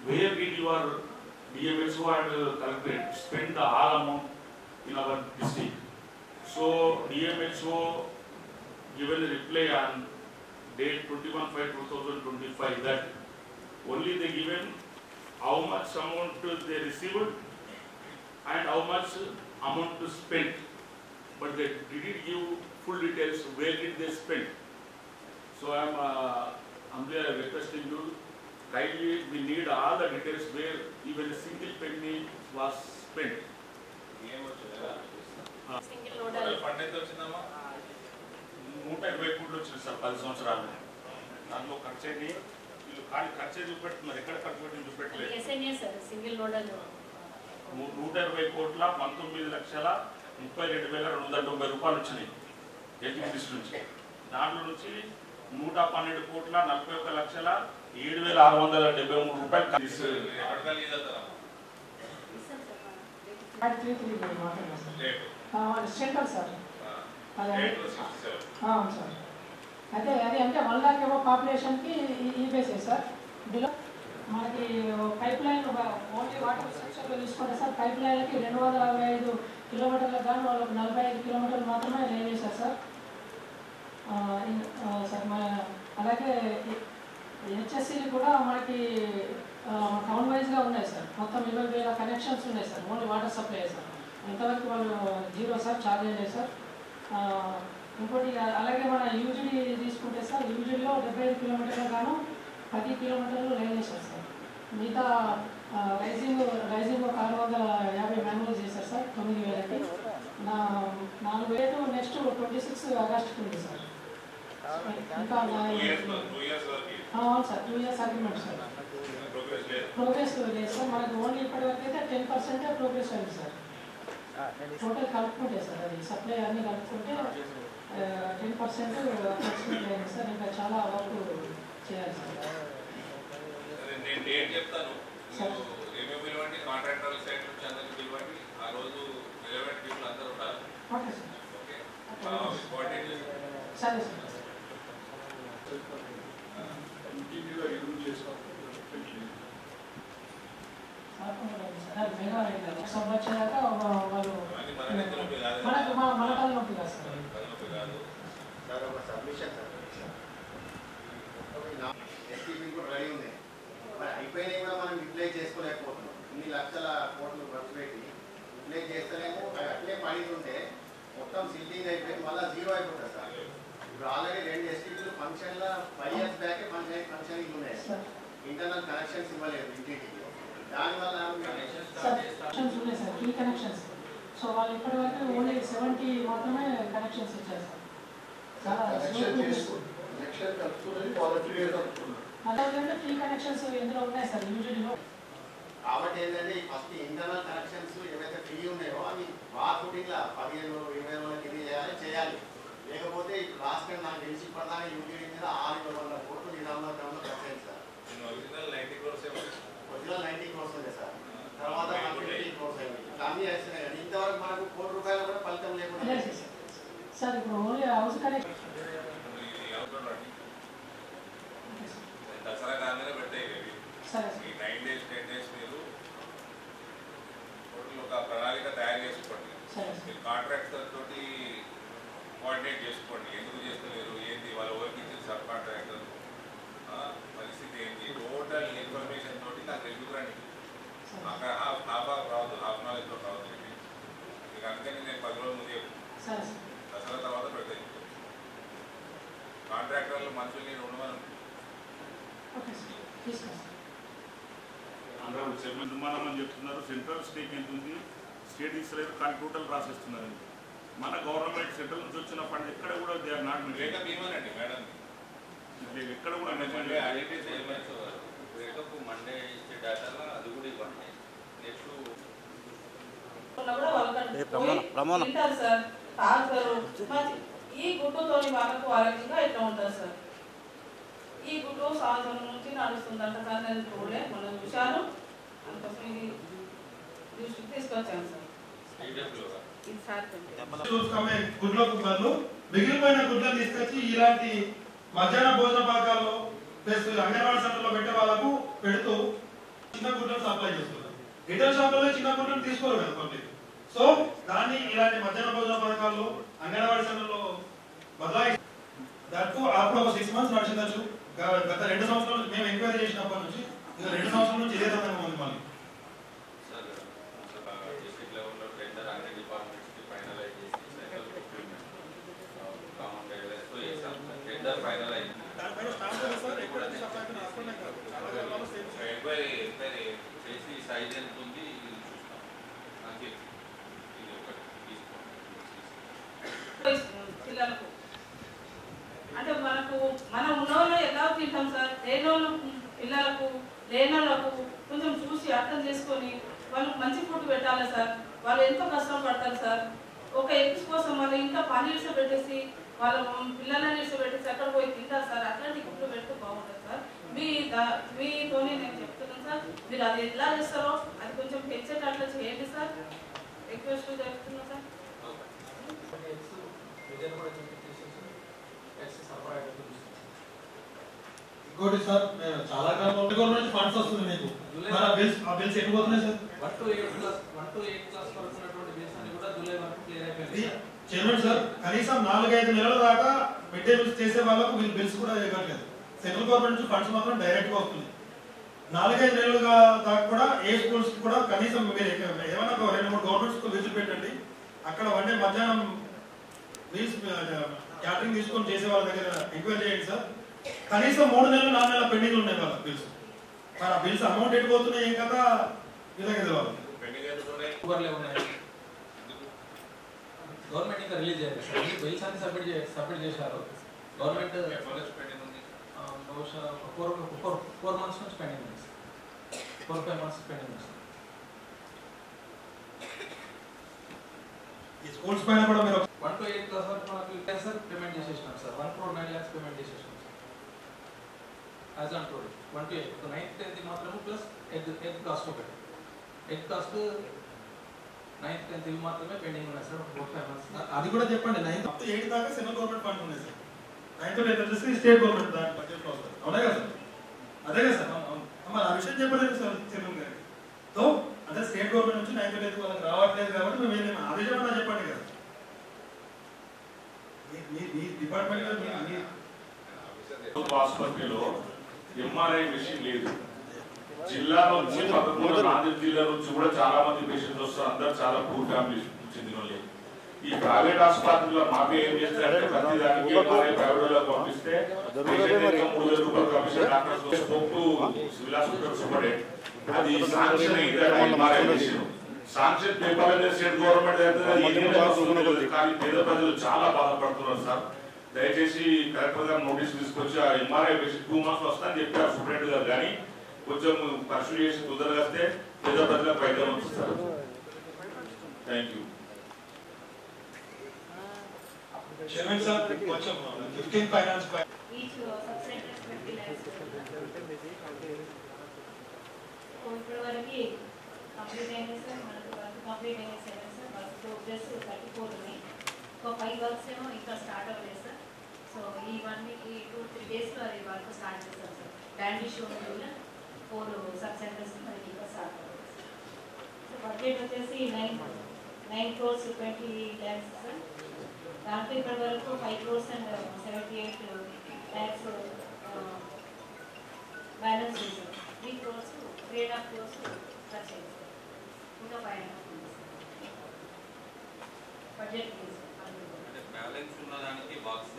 where did your DMHO and collectorate spend the all amount in our district. So DMHO given a reply on date 21/5/2025 that only they given how much amount they received and how much amount spent, but they didn't give full details where did they spend. So I am humbly requesting you, kindly we need all the details where even a single penny was spent. Single nodal fund ఎంత వచ్చిందమ్మా? 120 కోట్లు వచ్చింది sir 10 సంవత్సరాలు. దాంట్లో ఖర్చు అయింది. వీళ్ళు ఖాళీ ఖర్చు చూపెట్టున్నారు, ఎక్కడ ఖర్చు పెట్టింది చూపెట్టలేదు. 120 కోట్ల 19,32,290 రూపాయలు వచ్చినాయి ఎడ్యుకేషన్ నుంచి. దాంట్లో నుంచి 112 కోట్ల 41,07,673 రూపాయలు సెంటర్ సార్. అవును సార్. అదే అది అంటే 1 lakh ఏమో పాపులేషన్కి ఈ బేసే సార్. బిలో మనకి పైప్ లైన్ ఓన్లీ వాటర్ సెక్షన్లో తీసుకుంటే సార్ పైప్ లైన్లకి 265 కిలోమీటర్లకు కానీ వాళ్ళకి 45 కిలోమీటర్లు మాత్రమే లైన్ చేశారు సార్. సార్ మన అలాగే హెచ్ఎస్సీలు కూడా మనకి టౌన్ వైజ్గా ఉన్నాయి సార్. మొత్తం 20,000 కనెక్షన్స్ ఉన్నాయి sir. Only water supply sir. ఇంతవరకు వాళ్ళు 0 సార్, ఛార్జ్ అయ్యలేదు సార్. ఇంకోటి అలాగే మన యూజీడీ తీసుకుంటే సార్, యూజీడీలో 75 కిలోమీటర్లు గాను 10 కిలోమీటర్లు లైన్ చేశారు సార్. మిగతా రైజింగ్ 650 మాన్యువల్ చేశారు సార్ 9,000కి. 4,000 నెక్స్ట్ 26 ఆగస్టుకి ఉంది సార్. ఇంకా అవును sir, 2 years agreement sir. Progress లేదు సార్. మనకు ఓన్లీ ఇప్పటివరకు అయితే 10% ప్రోగ్రెస్ అయింది సార్. టోటల్ కలుపుకుంటే సార్, అది సప్లై అన్నీ కలుపుకుంటే 10% అప్రాక్సిమేట్ అయింది సార్. ఇంకా చాలా వర్క్ చేయాలి సార్. నేను డేట్ చెప్తాను, ఏమేమి పిలవండి, కాంట్రాక్టర్ సైడ్ నుంచి అందరికీ పిలవండి. ఆ రోజు రిలవెంట్ పీపుల్ అందరూ ఉండాలి. Okay sir. ఓకే, కోఆర్డినేట్ చేస్తాం. సరే సార్. సబ్ వచ్చేదాక వాళ్ళు మన తల నొప్పి కాదు సార్. ఒక సబ్మిషన్ సార్, ఎస్టీపీ కూడా రెడీ ఉంది. మరి అయిపోయినాయి కూడా మనం యూటిలైజ్ చేసుకోలేకపోతున్నాం. ఇన్ని లక్షల కోట్లు ఖర్చు పెట్టి యూటిలైజ్ చేస్తేనేమో అవి అట్లే పడిందంటే మొత్తం సిల్లింగ్ అయిపోయి మళ్ళీ 0 అయిపోతుంది సార్. ఇప్పుడు ఆల్రెడీ 2 ఎస్టీపీలు ఫంక్షన్ల 5 years బ్యాకే ఫంక్షనింగ్ ఉన్నాయి. ఇంటర్నల్ కనెక్షన్స్ ఇవ్వలేదు ఇంటికి. దానివల్ల కనెక్షన్స్ ఉన్నాయి సార్, 3 కనెక్షన్స్. సో వాళ్ళు ఇప్పటివరకు ఓన్లీ 70 మాత్రమే కనెక్షన్స్ ఇచ్చారు సార్. చాలా అలాగే ఫ్రీ కనెక్షన్స్ ఎందులో ఉన్నాయి సార్ యూజువల్లీ. కాబట్టి ఏంటంటే ఫస్ట్ ఇంటర్నల్ కనెక్షన్స్ ఏవైతే ఫ్రీ ఉన్నాయో అవి బాగా ఫుటింగ్లా 15-20 రోజులకి ఇది చేయాలి. లేకపోతే ఇప్పుడు లాస్ట్ టైం నాకు తెలిసి ఇప్పటిదాకా యూటీడీ మీద 600 కోట్లు నిరామలో ఖర్చు అయింది sir. Original 90 crores original 90 crores ఉంది సార్. తర్వాత 150 crores అయింది. ఇట్లా అన్నీ వేస్తున్నాయి కానీ ఇంతవరకు మనకు ₹1 కూడా ఫలితం లేకుండా సార్. ఇప్పుడు ఓన్లీ హౌస్ కనెక్షన్ దసరా కాగానే పెట్టాయి ఈ 9 days 10 days మీరు ఒక ప్రణాళిక తయారు చేసుకోండి. మీరు కాంట్రాక్టర్ తోటి కోఆర్డినేట్ చేసుకోండి. ఎందుకు చేస్తున్నారు, ఏంటి, వాళ్ళ వర్క్ ఇచ్చిన సబ్ కాంట్రాక్టర్ పరిస్థితి ఏంటి, టోటల్ ఇన్ఫర్మేషన్ తోటి నాకు ఎదుగురండి. అక్కడ హాఫ్ రావద్దు, హాఫ్ నాలెడ్జ్లో రావద్దు. మీకు అందుకని నేను 10 రోజుల ముందే దసరా తర్వాత పెడతాయి. కాంట్రాక్టర్లు మనుషులు నేను ఉండమని అందరూ నిర్మాణం అని చెప్తున్నారు. సెంట్రల్ స్టేక్ ఎంత ఉంది, స్టేట్ ఇస్తలేదు కానీ టోటల్ రాసిస్తున్నారండి. మన గవర్నమెంట్ సెంట్రల్ నుంచి వచ్చిన ఫండ్ ఎక్కడ కూడా దే ఆర్ నాట్ బ్రేకప్ ఇవ్వనండి మేడం. ఎక్కడ కూడా బ్రేకప్ మండే ఇచ్చే డేటాలో అది కూడా ఇవ్వండి. నెక్స్ట్ సార్ తాగుతారు. ఈ గుడ్డుతోని వాళ్ళకు ఆరోగ్యంగా ఇట్లా ఉంటారు సార్. ఈ గుడ్డు సంవత్సరం నుంచి నడుస్తుందంట సార్. నేను చూడలే, మనం చూశాను. అందుకోసం ఇది దృష్టికి తీసుకొచ్చాను సార్. చూసుకునే గుడ్లకు బదులు మిగిలిపోయిన గుడ్లను తీసుకొచ్చి ఇలాంటి మధ్యాహ్న భోజన పథకాల్లో ప్లస్ అంగన్వాడీ సెంటర్లో పెట్టే వాళ్ళకు పెడుతూ చిన్న గుడ్లను సప్లై చేస్తున్నారు. రిటైల్ షాపుల్లో చిన్న గుడ్లను తీసుకోరు కదా పబ్లిక్. సో దాన్ని ఇలాంటి మధ్యాహ్న భోజన పథకాల్లో అంగన్వాడీ సెంటర్లో బదలాయి దాంట్లో అప్పుడు ఒక 6 months నడిచిందచ్చు. గత 2 సంవత్సరాల నుంచి మేము ఎంక్వైరీ చేసినప్పటి నుంచి 2 సంవత్సరాల నుంచి ఇదే రకంగా ఉంది. మళ్ళీ డిస్ట్రిక్ట్ లెవెల్లో టెండర్ అన్ని డిపార్ట్మెంట్స్కి ఫైనలైజ్ చేసి సెంట్రల్ ప్రొక్యూర్మెంట్ కామన్ గైడ్లైన్స్తో చేశాం. టెండర్ ఫైనల్ అయింది. చేసి సైజ్ ఎంత ఉంది ఇది చూస్తాం. అంతే. ఇది ఒకటి తీసుకోండి పిల్లలకు. అంటే మనం ఉన్నోళ్ళు ఎలా తింటాం సార్. లేనోళ్ళు పిల్లలకు లేనోళ్ళకు కొంచెం చూసి అర్థం చేసుకొని వాళ్ళకి మంచి ఫుడ్ పెట్టాలి సార్. వాళ్ళు ఎంతో కష్టం పడతారు సార్. ఒక ఎగ్స్ కోసం వాళ్ళు ఇంకా పని పెట్టేసి వాళ్ళ పిల్లలని పెట్టేసి అక్కడ పోయి తింటారు సార్. అట్లాంటి ఫుడ్ పెడితే బాగుంటుంది సార్. మీతోనే నేను చెప్తున్నాను సార్. మీరు అది ఎలా చేస్తారో అది కొంచెం పెంచేటట్లు చేయండి సార్. రిక్వెస్ట్ చేస్తున్నాను సార్. ఇంకోటి సార్, చాలా గవర్నమెంట్ ఫండ్స్ వస్తుంది మీకు. ఆ బిల్స్ ఎక్కడ పోతున్నాయి సార్? 1 to 8 క్లాస్ వరకు ఉన్నటువంటి బిల్స్ అన్ని కూడా జూలై వరకు క్లియర్ అయిపోయింది చైర్మన్ సార్. కనీసం 4-5 నెలల దాకా మిడ్ డే మీల్స్ చేసే వాళ్ళకు వీళ్ళు బిల్స్ కూడా ఇవ్వట్లేదు. సెంట్రల్ గవర్నమెంట్ నుంచి ఫండ్స్ మాత్రం డైరెక్ట్ గా వస్తుంది. 4-5 నెలలుగా దాకా కూడా ఏ స్కూల్స్ కూడా కనీసం మీరు ఏమైనా 2-3 గవర్నమెంట్ స్కూల్ విజిట్ పెట్టండి. అక్కడ వన్ డే మధ్యాహ్నం మీల్స్ క్యాటరింగ్ తీసుకొని చేసే వాళ్ళ దగ్గర ఎంక్వైరీ చేయండి సార్. కనీసం 3 నెలలు 4 నెలల పెండింగ్ ఉన్నాయి వాళ్ళ బిల్స్. మరి ఆ బిల్స్ అమౌంట్ ఎట్టిపోతున్నాయి ఏం కదా వీళ్ళకి తెలవాలి. గవర్నమెంట్ ఇంకా రిలీజ్ చేయాలి సార్. బిల్స్ అన్ని సబ్మిట్ చేశారు. గవర్నమెంట్ 4 months నుంచి పెండింగ్ ఉంది. 4-5 months పెండింగ్ ఉంది. ఈ స్కూల్స్ పైన కూడా మీరు 1 to 8 క్లాస్ వరకు మనకు సార్ పేమెంట్ చేసేసినాం సార్. 1.9 lakhs పేమెంట్ చేసేసినాం sir. As on total 1 to 8. 9th 10th మాత్రమే ప్లస్ ఎగ్ కాస్ట్ ఒకటి. ఎగ్ కాస్ట్ 9th 10th ఇవి మాత్రమే పెండింగ్ ఉన్నాయి సార్. 4-5 months. అది కూడా చెప్పండి. 9th up to 8 దాకా సెంట్రల్ గవర్నమెంట్ ఫండ్ ఉన్నాయి సార్. 9th to 10th వచ్చేసి స్టేట్ గవర్నమెంట్ దాని బడ్జెట్ లో వస్తుంది. అవునా కదా సార్? అదే కదా సార్. మరి ఆ విషయం చెప్పలేదు సార్ చైర్మన్ గారికి. సో అంటే స్టేట్ గవర్నమెంట్ నుంచి 9th to 10th వాళ్ళకి రావట్లేదు కాబట్టి మేము ఏదైనా ఆదేశం చెప్పండి కదా. మీ డిపార్ట్మెంట్ ఆసుపత్రిలో ఎంఆర్ఐ మెషిన్ లేదు. జిల్లాలో నుంచి 11 నాందేడ్ జిల్లా నుంచి కూడా చాలా మంది పేషెంట్స్ వస్తారు. అందరు చాలా పూర్ ఫ్యామిలీ చెందిన వాళ్ళే. ఈ ప్రైవేట్ ఆసుపత్రిలో మాపే ఏం చేస్తారంటే ప్రతి దానికి ఎంఆర్ఐ ప్రైవేట్ పంపిస్తే ₹3,000 commission doctors civil hospital superintendent అది sanction MRI machine sanction paper అనేది స్టేట్ గవర్నమెంట్ అయితే కానీ పేద ప్రజలు చాలా బాధపడుతున్నారు సార్. దయచేసి కలెక్టర్ గారు నోటీస్ తీసుకొచ్చి ఆ ఎంఆర్ఐ వేసి 2 months వస్తాయని చెప్పారు సూపరింటెండెంట్ గారు. కానీ కొంచెం పర్సూ చేసి కుదరగస్తే పేద ప్రజలకు ప్రయత్నం వస్తుంది sir. Thank you. Chairman sir కొంచెం 15 ఫైనాన్స్ ఈచ్ సబ్సెంటర్స్ 20 lakhs. ఇప్పటి వరకు కంప్లీట్ అయినాయి సార్. మనకు వర్క్ కంప్లీట్ అయినాయి సార్. వర్క్ ప్రోగ్రెస్ 34 ఉన్నాయి. ఒక 5 వర్క్స్ ఏమో ఇంకా స్టార్ట్ అవ్వలేదు సార్. సో ఈ 1 week 2-3 daysలో అది వర్క్ స్టార్ట్ చేస్తాం సార్. ల్యాండ్ ఇష్యూ వల్ల 4 సబ్ సెంటర్స్ మనకి ఇంకా స్టార్ట్ అవ్వలేదు సార్. సో బడ్జెట్ వచ్చేసి 9 crores 20 lakhs సార్. దాంట్లో ఇప్పటి వరకు 5 crores and 78 lakhs బ్యాలెన్స్ చేశారు. 3 crores 3.5 crores ఖర్చు చేశారు. ఇంకా 5.5 బడ్జెట్ బ్యాలెన్స్ ఉన్నదానికి బాక్స్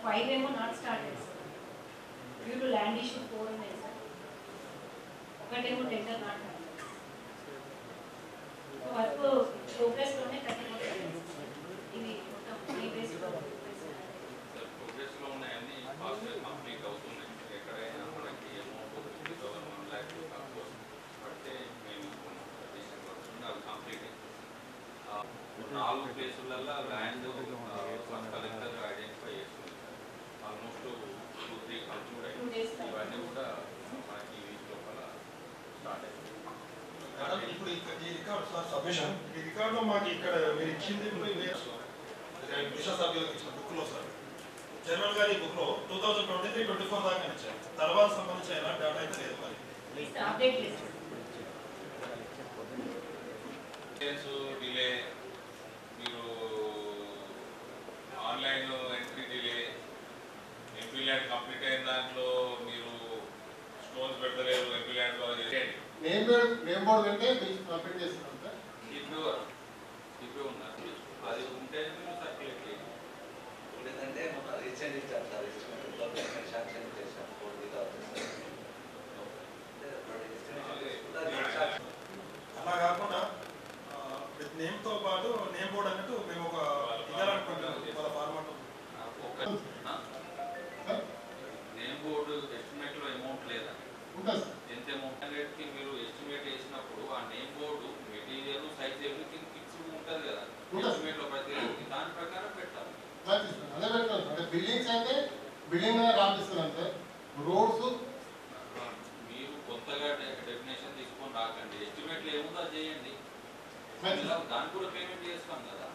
5 ఏమో నాట్ స్టార్ట్ చేశారు. డ్యూ టు ల్యాండ్ ఇష్యూ 4 ఉన్నాయి సార్. ఒకటేమో టెండర్ నాట్ వర్క్ ప్రోగ్రెస్లోనే 30% ఇవి మొత్తం ఈ బేస్లో ప్రోగ్రెస్లో ఉన్నాయని ఫాస్ట్ కంప్లీట్ అవుతున్నాయి. ఎక్కడైనా మనకి అమౌంట్ 50,000 1 lakh పడితే మేము అవి కంప్లీట్ 4 ప్లేసులలో ల్యాండ్ కలెక్టర్ ఐడెంటిఫై చేస్తుంది. ఆల్మోస్ట్ 2-3 కంప్లీట్ అయ్యింది. ఇవన్నీ కూడా మనకి ఈ వీక్ లోపల స్టార్ట్ అయ్యింది. ఇప్పుడు ఈ రికార్డ్ సార్ సబ్మిషన్ ఈ రికార్డులో మాకు ఇక్కడ మీరు ఇచ్చింది మిషా సభ్యులకు ఇచ్చిన బుక్లో సార్ చైర్మన్ గారి బుక్లో 2023-24 దాకా ఇచ్చారు. తర్వాత సంబంధించి ఎలాంటి డేటా అయితే లేదు. మరి అప్డేట్ లేదు. డిలే, మీరు online entry delay, MP land complete అయిన దాంట్లో మీరు స్టోన్స్ పెట్టలేరు. ఎంపీ ల్యాండ్ ద్వారా చేయండి. నేమ్ బోర్డు కంటే కంప్లీట్ చేస్తున్నాం సార్. ఇప్పుడు ఉన్నారు అది ఉంటే సర్క్యులేట్ చేయండి. లేదంటే మొన్న రీసెంట్ ఇచ్చారు సార్. శాంక్షన్ చేశాం అలా కాకుండా నేమ్తో పాటు నేమ్ బోర్డు అన్నట్టు మేము ఒక ఇవ్వాలనుకుంటున్నాం. వాళ్ళ ఫార్మాట్ నేమ్ బోర్డు ఎస్టిమేట్లో అమౌంట్ లేదా? ఎంత అమౌంట్ రేట్కి మీరు ఎస్టిమేట్ చేసినప్పుడు ఆ name board material size everything fix ఉంటుంది కదా ఎస్టిమేట్లో ప్రతి దాని ప్రకారం పెట్టాలి. అదే పెట్టాలి సార్. అంటే బిల్డింగ్స్ అయితే బిల్డింగ్ రాపిస్తున్నాం సార్. రోడ్స్ మీరు కొత్తగా డెఫినేషన్ తీసుకొని రాకండి. ఎస్టిమేట్లు ఏముందో చేయండి. దానికి కూడా పేమెంట్ చేస్తాం కదా.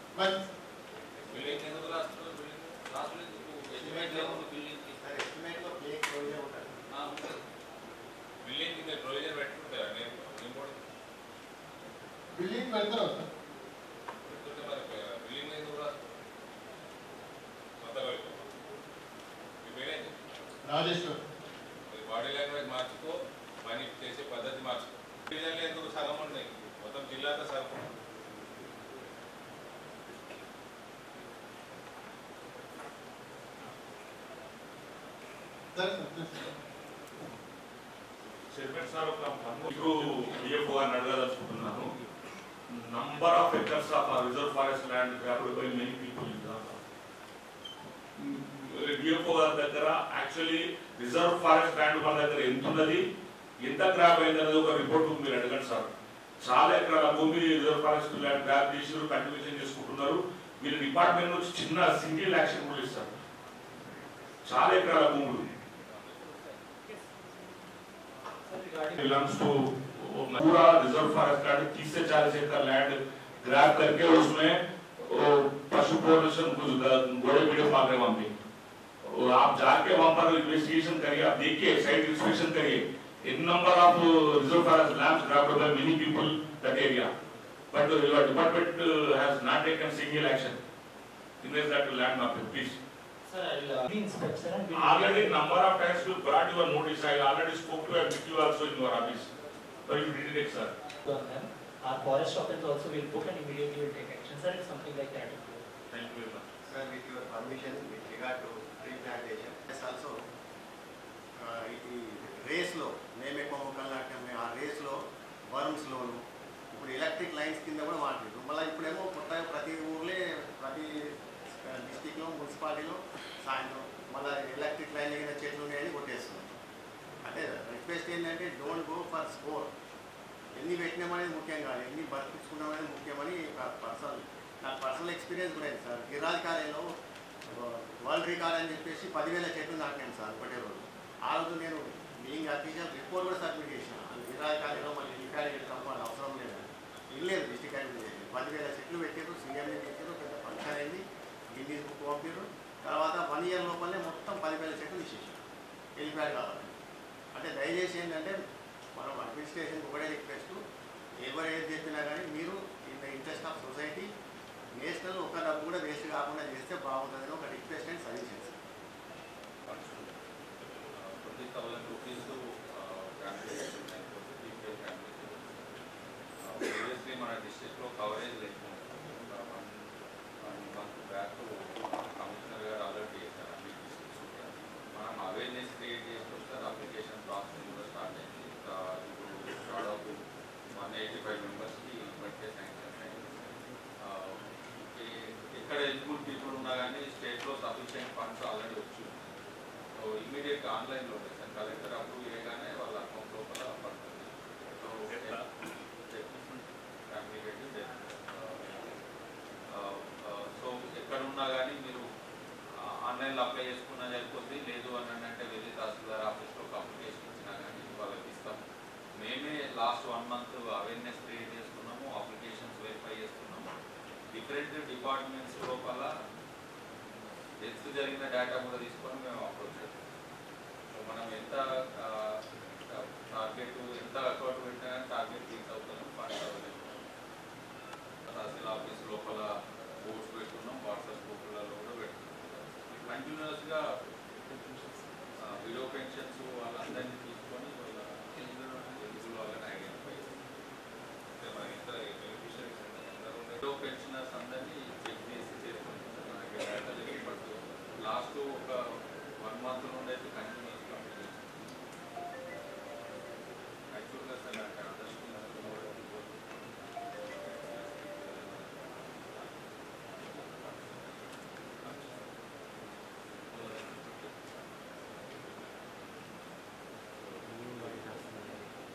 బిల్డింగ్ ఎందుకు రాస్తున్నారు? రాసలేదు. ఎస్టిమేట్ ఏముంది బిల్డింగ్కి? ఎస్టిమేట్లో ప్లేస్ ప్రొవిజన్ ఉంటుంది. బిల్డింగ్ మీరు ప్రొవిజన్ పెట్టుకుంటారా? నేను బిల్డింగ్ పెడతారా సార్? పెట్టుకుంటే మరి బిల్డింగ్ ఎందుకు రాస్తారు? కొత్తగా మీ పేరేంటి? రాజేశ్వర్. బాడీ లాంగ్వేజ్ మార్చుకో, పని చేసే పద్ధతి మార్చుకో. డివిజన్లో ఎందుకు సగం ఉన్నాయి? మొత్తం జిల్లాతో సగం. చైర్మన్ సార్ ఇప్పుడు డిఎఫ్ఓ గారిని అడగదలుచుకుంటున్నాను. Number of acres of reserve forest land grabbed by many people in DFO గారి దగ్గర యాక్చువల్లీ రిజర్వ్ ఫారెస్ట్ ల్యాండ్ మన దగ్గర ఎంత ఉన్నది, ఎంత గ్రాప్ అయింది అనేది ఒక రిపోర్ట్ మీరు అడగండి సార్. చాలా ఎకరాల భూమి రిజర్వ్ ఫారెస్ట్ ల్యాండ్ గ్రాప్ చేసి కంటిన్యూషన్ చేసుకుంటున్నారు. మీరు డిపార్ట్మెంట్ నుంచి చిన్న సింగిల్ యాక్షన్ కూడా ఇస్తారు. చాలా ఎకరాల భూములు बिलोंग्स टू पूरा रिजर्व फॉरेस्ट लैंड 30 से 40 एकड़ लैंड ग्रैब करके उसमें पशु प्रदर्शन कुछ घोड़े वीडियो मांग रहे वहां पे. आप जाके वहां पर इन्वेस्टिगेशन करिए, आप देखिए, साइट इंस्पेक्शन करिए. In number of reserve forest lands grabbed by many people that area, but your department has not taken single action in that land map, please. Sir, I will inspect, sir. Already number of times we brought your notice. I already spoke to you also in your office, but you didn't take, sir. Our forest office also will book and immediately will take action, sir. It's something like that. Thank you very much. Sir, with your permission, with regard to tree plantation, yes, also, ఈ రేస్లో మేము ఎక్కువ మొక్కలు నాటాము. ఆ రేస్లో worms లోను ఇప్పుడు electric lines కింద కూడా వాడలేదు. మళ్ళీ ఇప్పుడేమో కొత్తగా ప్రతి ఊర్లే ప్రతి డిస్టిక్లో మున్సిపాలిటీలో సాయంత్రం మళ్ళీ ఎలక్ట్రిక్ లైన్ కింద చెట్లు ఉన్నాయని కొట్టేస్తున్నాం. అంటే రిక్వెస్ట్ ఏంటంటే డోంట్ గో ఫర్ స్కోర్. ఎన్ని పెట్టినామనేది ముఖ్యం కాదు, ఎన్ని బతికించుకున్నామనేది ముఖ్యమని నాకు పర్సనల్ ఎక్స్పీరియన్స్ కూడా అయింది సార్. గిరిరాజ్ కాలేజీలో వరల్డ్ రికార్డ్ అని చెప్పేసి 10,000 చెట్లు నాటాను సార్ ఒకటే రోజు. ఆ రోజు నేను బీయింగ్ అఫీషియల్ రిపోర్ట్ కూడా సబ్మిట్ చేసిన. గిరిరాజ్ కాలేజీలో మళ్ళీ రికార్డ్ పెట్టడం వాళ్ళు అవసరం లేదు, ఇల్లేదు డిస్టిక్ అడ్మినిస్ట్రేషన్ 10,000 చెట్లు పెట్టారు, సీఎంని పెట్టారు, పెద్ద ఫంక్షన్ అయింది, గిన్నీస్ బుక్ పంపారు. తర్వాత 1 year లోపలనే మొత్తం 10,000 చెట్లు తీసేసారు హెలిప్యాడ్ కావాలి. అంటే దయచేసి ఏంటంటే మనం అడ్మినిస్ట్రేషన్కి ఒకటే రిక్వెస్ట్, ఎవరు ఏది చెప్పినా కానీ మీరు in the interest of society national ఒక డబ్బు కూడా వేస్ట్ కాకుండా చేస్తే బాగుంటుందని ఒక request and suggestions. 20,000 rupees previously మన డిస్ట్రిక్ట్లో కవరేజ్ లేకుండా 1 month బ్యాక్ కమిషనర్ గారు అలర్ట్ చేశారు అన్ని డిస్ట్రిక్ట్స్. మనం అవేర్నెస్ క్రియేట్ చేసుకుంటే సార్ అప్లికేషన్ ప్రాసెస్ కూడా స్టార్ట్ అయింది. ఇప్పుడు దాదాపు 185 మెంబర్స్కి ఇప్పటికే శాంక్షన్ అయింది. ఎక్కడ ఎలిజిబుల్ పీపుల్ ఉన్నా కానీ స్టేట్లో సఫిషియెంట్ ఫండ్స్ ఆల్రెడీ వచ్చి సో ఇమీడియట్గా ఆన్లైన్లో ఉంటాయి సార్. కలెక్టర్ అప్రూవ్ చేయగానే వాళ్ళ అకౌంట్ లోపల పడుతుంది. సో ఎక్కడున్నా కానీ మీరు ఆన్లైన్లో అప్లై చేసుకున్నా సరిపోతుంది. లేదు అని అంటే వెళ్ళి తహసీల్దార్ ఆఫీస్లో అప్లికేషన్ ఇచ్చినా కానీ వాళ్ళకి ఇస్తాం. మేమే లాస్ట్ 1 month అవేర్నెస్ క్రియేట్ చేసుకున్నాము, అప్లికేషన్స్ వెరిఫై చేస్తున్నాము. డిఫరెంట్ డిపార్ట్మెంట్స్ లోపల డెత్ జరిగిన డేటా కూడా తీసుకొని మేము అప్రోచ్ చేస్తాం. సో మనం ఎంత టార్గెట్ ఎంత అకౌంట్ పెట్టినా కానీ టార్గెట్ రీచ్ అవుతున్నాం. Funds available. తహసీల్ ఆఫీస్ లోపల బోర్డ్స్ పెట్టుకున్నాం, వాట్సాప్ గ్రూపులలో కూడా పెట్టుకున్నాం. కంటిన్యూస్గా విడో పెన్షన్స్ వాళ్ళందరినీ తీసుకొని వాళ్ళ ఎలిజిబుల్ వాళ్ళని ఐడెంటిఫై విడో పెన్షనర్స్ అందరినీ చెక్ చేసి చేసుకుంటున్నాం. లాస్ట్ ఒక 1 month నుండి అయితే కంటిన్యూస్ కంప్లీట్ చేస్తాం. యాక్చువల్గా సార్ నాకు అండర్స్టాండింగ్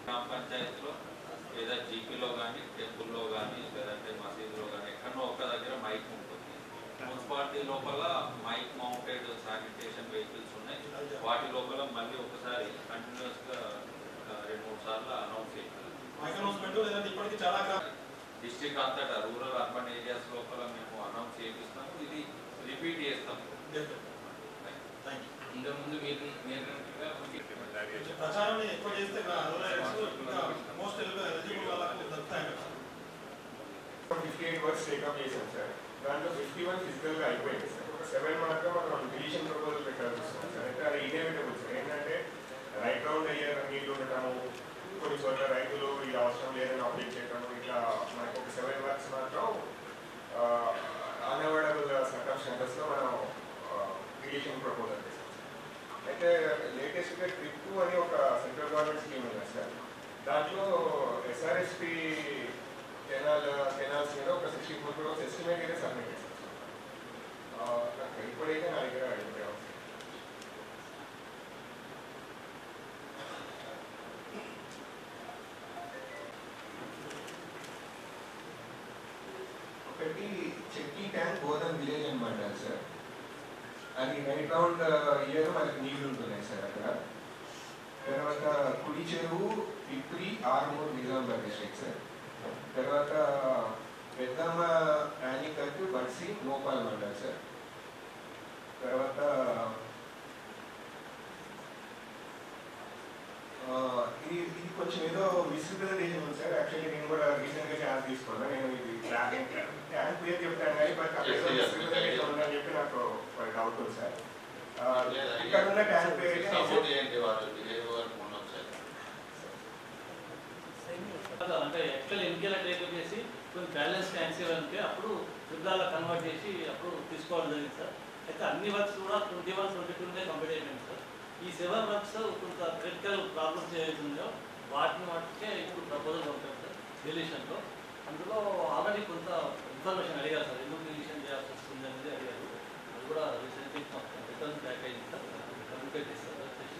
గ్రామ పంచాయతీలో లేదా జీపీలో కానీ టెంపుల్లో కానీ లేదంటే మసీదులో కానీ ఎక్కడో ఒక దగ్గర మైక్ ఉంటుంది. మున్సిపాలిటీ లోపల మైక్ మౌంటెడ్ శానిటేషన్ వెహికల్స్ ఉన్నాయి. వాటి లోపల మళ్ళీ ఒకసారి కంటిన్యూస్గా 2-3 సార్లు అనౌన్స్ చేయాలి. డిస్ట్రిక్ట్ అంతటా రూరల్ అర్బన్ ఏరియాస్ లోపల మేము అనౌన్స్ చేపిస్తాము. ఇది రిపీట్ చేస్తాము. ఇంతకుముందు మీరు ప్రచారాన్ని ఎక్కువ చేస్తే మోస్ట్ ఎలిజిబుల్ వాళ్ళకు దొరుకుతాయి. 58 వర్క్స్ టేకప్ చేశాం సార్. దాంట్లో 51 ఫిజికల్గా అయిపోయింది సార్. 7 మాత్రం మనం డివిజన్ ప్రపోజల్ పెట్టాల్సి వస్తుంది సార్. అంటే అది ఇన్ఎవిటబుల్ సార్. ఏంటంటే రైట్ రౌండ్ అయ్యే నీళ్ళు ఉండటము, కొన్ని చోట్ల రైతులు ఇది అవసరం లేదని అప్డేట్ చేయటము, ఇట్లా మనకు ఒక 7 వర్క్స్ మాత్రం అన్అవాయిడబుల్ సర్కమ్స్టాన్సెస్లో మనం డివిజన్ ప్రపోజల్ చేసాం. అయితే లేటెస్ట్గా ట్రిప్ అని ఒక సెంట్రల్ గవర్నమెంట్ స్కీమ్ ఉంది సార్. దాంట్లో ఎస్ఆర్ఎస్పి కెనాల్స్ మీద ఒక 64 crores ఎస్టిమేట్ అయితే సబ్మిట్ చేశాం. నాకు ఇప్పుడైతే నా దగ్గర అడిగాం. ఒకటి చెక్కి ట్యాంక్ గోదాం విలేజ్ అనమాట సార్. అది రైట్ రౌండ్ ఇయర్ మనకి నీళ్లు ఉంటున్నాయి సార్ అక్కడ. తర్వాత కుడి చెరువు పిప్రి ఆర్మూర్ నిజామాబాద్ డిస్ట్రిక్ట్ సార్. తర్వాత పెద్దమ్మ యానికట్ బడ్సి మోపాల్ మండల్ సార్. తర్వాత ఇది కొంచెం ఏదో మిస్రిప్రజెంటేషన్ ఉంది సార్. యాక్చువల్లీ నేను కూడా రీసెంట్గా ఛాన్స్ తీసుకున్నాను. నేను ఇది ట్యాంక్ పేరు చెప్తాను కానీ మిస్రిప్రజెంటేషన్ ఉందని చెప్పి నాకు డౌట్ ఉంది సార్. ఇక్కడ ఉన్న ట్యాంక్ పేరు అంటే ఎట్లా ఎన్నికల టేకప్ చేసి కొన్ని బ్యాలెన్స్ ట్యాంక్స్ ఇవ్వాలంటే అప్పుడు యుద్ధాల్లో కన్వర్ట్ చేసి అప్పుడు తీసుకోవడం జరిగింది సార్. అయితే అన్ని వర్క్స్ కూడా 21, 22 కంప్లీట్ అయిపోయింది సార్. ఈ 7 వర్క్స్ కొంత క్రిటికల్ ప్రాబ్లమ్స్ ఏదైతే ఉన్నాయో వాటికే ఇప్పుడు ప్రపోజల్ ఉంటాయి సార్ డెలిషన్లో. అందులో ఆల్రెడీ కొంత ఇన్ఫర్మేషన్ అడిగారు సార్, ఎందుకు డిలిషన్ చేయాల్సి వస్తుంది అనేది అడిగారు. అది కూడా రీసెంట్లీ రిటర్న్ బ్యాక్ అయింది సార్, కమ్యూనికేట్ చేస్తారు చేసి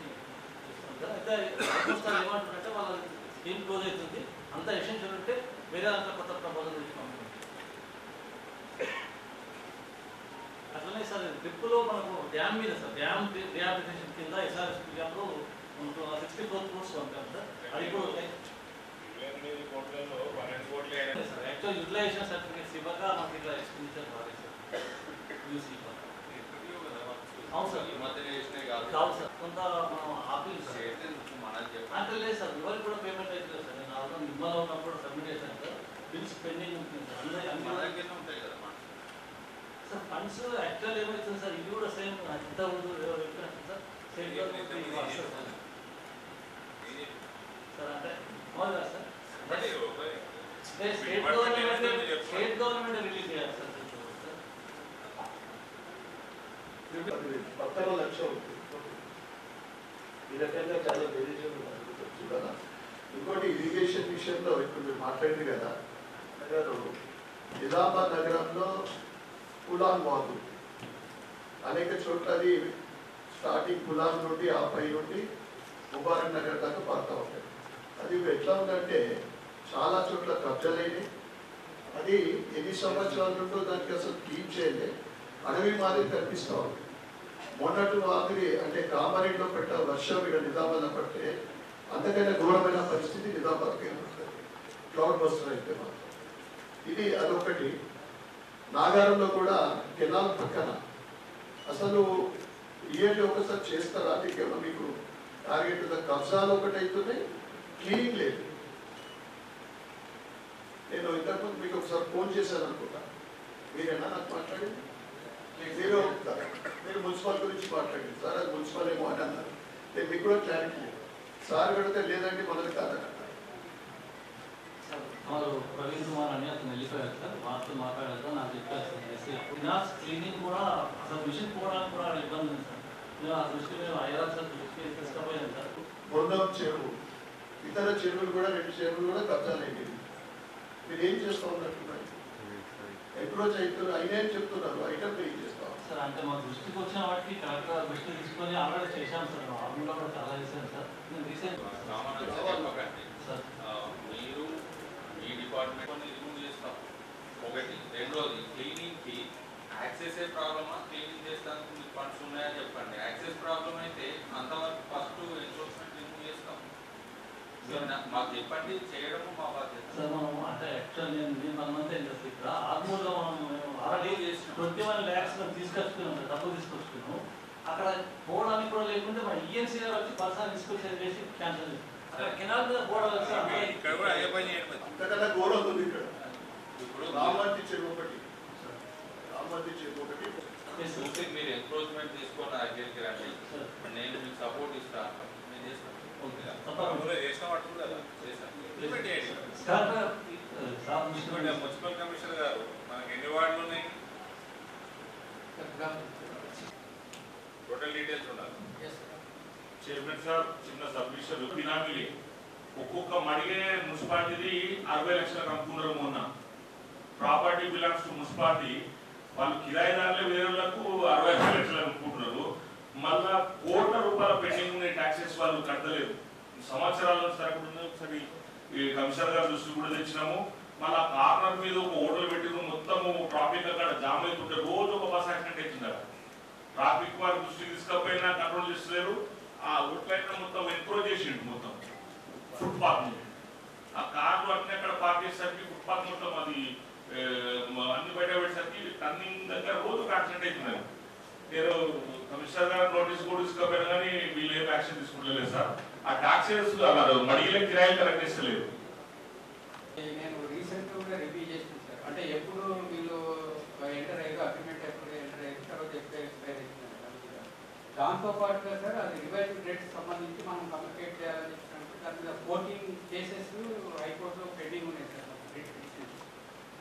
చూస్తాం సార్. అయితే ఆల్మోస్ట్ ఏమంటారంటే వాళ్ళ స్కీమ్ క్లోజ్ అవుతుంది, అంత ఎసెన్షియల్ ఉంటే వేరే అంతా కొత్త ప్రపోజల్ తీసుకున్నాం. అట్లనే సార్ ట్రిప్పులో మనకు డ్యామ్ మీద సార్, డ్యామ్ రిహాబిలిటేషన్ కింద ఎస్ఆర్ఎస్పీ డ్యామ్లో మనకు 64 crores పంపాం సార్. అది ఇప్పుడు యాక్చువల్ యూటిలైజేషన్ సర్టిఫికేట్స్ ఇవ్వక మనకి ఇట్లా ఎక్స్పెండిచర్ రాలేదు సార్. యూసీ అవును సార్, కాదు సార్, కొంత మనం ఆపిల్ సార్ అంటే లేదు సార్, ఎవరికి కూడా పేమెంట్ అవుతుంది సార్. నేను ఆల్రెడీ నిమ్మలో ఉన్నప్పుడు సబ్మిట్ చేశాను సార్, బిల్స్ పెండింగ్ ఉంటుంది సార్. అన్ని ఉంటాయి కదా సార్. ఫండ్స్ యాక్చువల్ ఏమవుతుంది సార్, ఇది కూడా సేమ్ ఎంత ఉంటుంది సార్, స్టేట్ గవర్నమెంట్ సార్. అంటే అవునా సార్, స్టేట్ గవర్నమెంట్ రిలీజ్ చేయాలి సార్. 11 లక్షలు ఈ రకంగా చాలా బెనిఫిట్ చూడాలా. ఇంకోటి ఇరిగేషన్ విషయంలో ఇప్పుడు మీరు మాట్లాడింది కదా నిజామాబాద్ నగరంలో కులాన్ వాగు అనేక చోట్ల అది స్టార్టింగ్ కులాన్ నుండి ఆ పై నుండి ముబారక్ నగర్ దాకా పారుతూ ఉంటాయి. అది ఎట్లా ఉందంటే చాలా చోట్ల కబ్జాలైనవి. అది ఎన్ని సంవత్సరాల నుండో దానికి అసలు క్లీన్ చేయలే, అడవి మాదిరి కనిపిస్తూ ఉంది. మొన్నటి మాదిరి అంటే కామారెడ్డిలో పెట్ట వర్షం ఇక్కడ నిజామాబాద్లో పడితే అంతకైనా ఘోరమైన పరిస్థితి నిజామాబాద్కి ఉంటుంది క్లౌడ్ బస్టర్ అయితే మాత్రం. ఇది అదొకటి. నాగారంలో కూడా కెనాల్ పక్కన అసలు ఇయర్లీ ఒకసారి చేస్తారా, నీకేమో మీకు టార్గెట్ కబ్జాలు ఒకటి అవుతున్నాయి, క్లీనింగ్ లేదు. నేను ఇంతకుముందు మీకు ఒకసారి ఫోన్ చేశాను అనుకుంటా, మీరేనా నాకు మాట్లాడింది? మీరు మున్సిపల్ గురించి మాట్లాడింది సార్, అది మున్సిపల్ ఏమో అని అన్నారు. నేను మీకు కూడా క్లారిటీ లేదు. సార్ కడితే లేదండి మనది కాదని అన్నారు. వాళ్ళు ప్రవీణ్ కుమార్ అని అతను వెళ్ళిపోయారు సార్, వారితో మాట్లాడారు. నాకు చెప్పారు సార్, క్లీనింగ్ కూడా అసలు మిషన్ పోవడానికి కూడా ఇబ్బంది ఉంది సార్. మేము ఆ దృష్టి మేము ఐఆర్ సార్ దృష్టికి తీసుకుపోయాం సార్. బృందం చెరువు, ఇతర చెరువులు కూడా 2 చెరువులు కూడా కబ్జాలు అయ్యింది. మీరు ఏం చేస్తూ ఉన్నట్టున్నారు? అప్రోచ్ అవుతున్నారు, అయినా చెప్తున్నారు, ఐటమ్ ఏం చేస్తాం సార్. అంటే మా దృష్టికి వచ్చిన వాటికి కరెక్ట్గా దృష్టి తీసుకొని ఆల్రెడీ చేశాం సార్. ఆర్మీలో కూడా చాలా చేశాను సార్. నేను రీసెంట్ సార్ మీరు మీ డిపార్ట్మెంట్ రిమూవ్ చేస్తాం ఒకటి. రెండోది క్లీనింగ్కి యాక్సెస్ ప్రాబ్లమా, క్లీనింగ్ చేస్తానికి మీకు ఫండ్స్ ఉన్నాయని చెప్పండి. యాక్సెస్ ప్రాబ్లం అయితే అంతవరకు ఫస్ట్ ఎన్ఫోర్స్మెంట్ రిమూవ్ చేస్తాం. మాకు చెప్పండి, చేయడము మా బాధ్యత సార్. మనం అంటే యాక్చువల్ నేను 1 month అయింది సార్ ఇక్కడ. ఆర్మూర్లో మనం ఆల్రెడీ 21 lakhs తీసుకొచ్చుకున్నాం సార్, డబ్బు తీసుకొచ్చుకున్నాం. అక్కడ పోవడానికి కూడా లేకుంటే మన ఈఎన్సీ గారు వచ్చి పర్సనల్ తీసుకొచ్చేది చేసి క్యాన్సిల్ చేసి అక్కడ కెనాల్ మీద పోవడం ఇక్కడ కూడా అదే పని చేయండి. అంతకన్నా ఘోరం ఉంది ఇక్కడ. ఇప్పుడు రామవర్తి చెరువు ఒకటి, రామవర్తి చెరువు ఒకటి మీరు ఎంక్రోచ్మెంట్ తీసుకొని నా దగ్గరికి రండి, నేను మీకు సపోర్ట్ ఇస్తాను. నేను చేస్తాను. మున్సిపల్ కమిషనర్ గారు మనకి ఎన్ని వార్డులు ఉన్నాయి? టోటల్ డీటెయిల్స్ ఉండాలి. చైర్మన్ సార్, చిన్న సబ్మిషన్ బినామీలే ఒక్కొక్క మడిగే మున్సిపాలిటీ 60 లక్షలకు అమ్ముకున్నారు. మొన్న ప్రాపర్టీ బిలాంగ్స్ టు మున్సిపాలిటీ, వాళ్ళు కిరాయిదారులే వేరేళ్లకు 65 లక్షలు అమ్ముకుంటున్నారు. మళ్ళా కోట్ల రూపాయల పెండింగ్ ఉన్న ట్యాక్సెస్ వాళ్ళు కట్టలేదు. సంవత్సరాల నుంచి ఒకసారి కమిషనర్ గారు దృష్టి కూడా తెచ్చినాము. మళ్ళా కార్నర్ మీద ఒక హోటల్ పెట్టిన మొత్తము ట్రాఫిక్ అక్కడ జామ్ అవుతుంటే రోజు ఒక బస్ యాక్సిడెంట్ అవుతున్నారు. ట్రాఫిక్ వారి దృష్టికి తీసుకపోయినా కంట్రోల్ చేస్తలేరు. ఆ హోటల్ మొత్తం ఎంక్రోచ్ చేసిండు, మొత్తం ఫుట్పాత్ మీద ఆ కార్లు అట్నే అక్కడ పార్క్ చేసేసరికి ఫుట్పాత్ మొత్తం అది అన్ని బయట పెట్టేసరికి టర్నింగ్ దగ్గర రోజు యాక్సిడెంట్ అవుతున్నారు. నేను కమిషనర్ గారు నోటీస్ కూడా తీసుకోపోయినా కానీ వీళ్ళు ఏం యాక్షన్ తీసుకుంటలేదు సార్. ఆ టాక్సెస్ మడిగిన కిరాయిలు కరెక్ట్ చేస్తలేదు. నేను రీసెంట్ కూడా రివ్యూ చేసాను సార్. అంటే ఎప్పుడు వీళ్ళు ఎంటర్ అయ్యారు, అగ్రిమెంట్ ఎప్పుడు ఎంటర్ అయ్యారు, తర్వాత ఎప్పుడు ఎక్స్పైర్ అవుతున్నారు. దాంతోపాటుగా సార్ అది రివైజ్డ్ రేట్స్ సంబంధించి మనం కమ్యూనికేట్ చేయాలని చెప్పినప్పుడు దాని మీద 14 కేసెస్ హైకోర్టులో పెండింగ్ ఉన్నాయి సార్.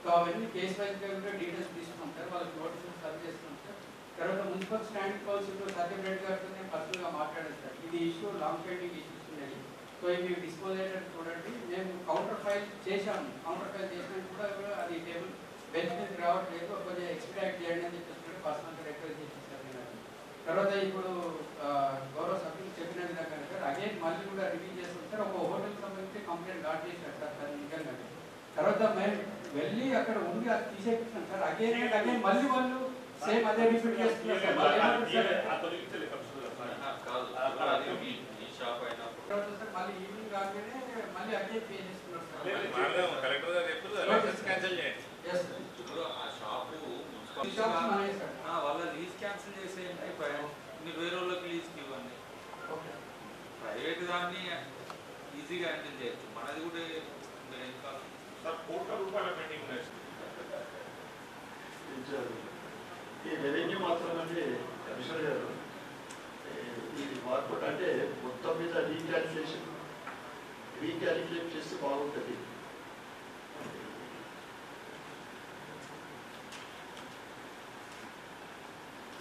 సో అవన్నీ కేసు వైజ్గా కూడా డీటెయిల్స్ తీసుకున్నాం సార్, వాళ్ళకి నోటీసులు సర్వ్ చేస్తున్నాం సార్. తర్వాత మున్సిపల్ స్టాండింగ్ కౌన్సిల్లో సత్యం రెడ్డి గారితో నేను పర్సనల్గా మాట్లాడాను సార్. ఇది ఇష్యూ లాంగ్ పెండింగ్ ఇష్యూస్ ఉన్నాయి. సో ఇవి డిస్పోజ్ అయ్యేటట్టు చూడండి. మేము కౌంటర్ ఫైల్ చేశాము, కౌంటర్ ఫైల్ చేసినట్టు కూడా అది టేబుల్ బెంచ్ మీదకి రావట్లేదు, కొంచెం ఎక్స్పెక్ట్ చేయండి అని చెప్పేసి పర్సనల్గా రిక్వెస్ట్ చేసేసారు నేను. తర్వాత ఇప్పుడు గౌరవ సభ్యులు చెప్పిన విధంగా సార్ అగైన్ మళ్ళీ కూడా రివ్యూ చేస్తాం సార్. ఒక హోటల్కి సంబంధించి కంప్లైంట్ గాడ్ చేశారు సార్ దాని నిజంగా. తర్వాత మేము వెళ్ళి అక్కడ ఉండి అది తీసేపిస్తాం సార్. అగైన్ అండ్ అగైన్ మళ్ళీ వాళ్ళు సేమ్ అదే రిపీట్ చేస్తున్నారు సార్. మళ్ళీ మళ్ళీ ఈవినింగ్ కాగానే మళ్ళీ అగైన్ పే చేస్తున్నారు సార్. కలెక్టర్ గారు చెప్తున్నారు క్యాన్సిల్ చేయండి. ఆ షాపు వాళ్ళ లీజ్ క్యాన్సిల్ చేసేయండి, మీరు వేరే వాళ్ళకి లీజ్కి ఇవ్వండి. ప్రైవేట్ దాన్ని ఈజీగా హ్యాండిల్ చేయొచ్చు, మనది కూడా ఇంకా సార్ ₹1,00,00,000 పెండింగ్ ఉన్నాయి. ఈ రెవెన్యూ మాత్రం అంటే కమిషనర్ గారు ఇది మార్పుట్ అంటే మొత్తం మీద రీక్యాలిక్యులేట్ చేస్తే బాగుంటుంది.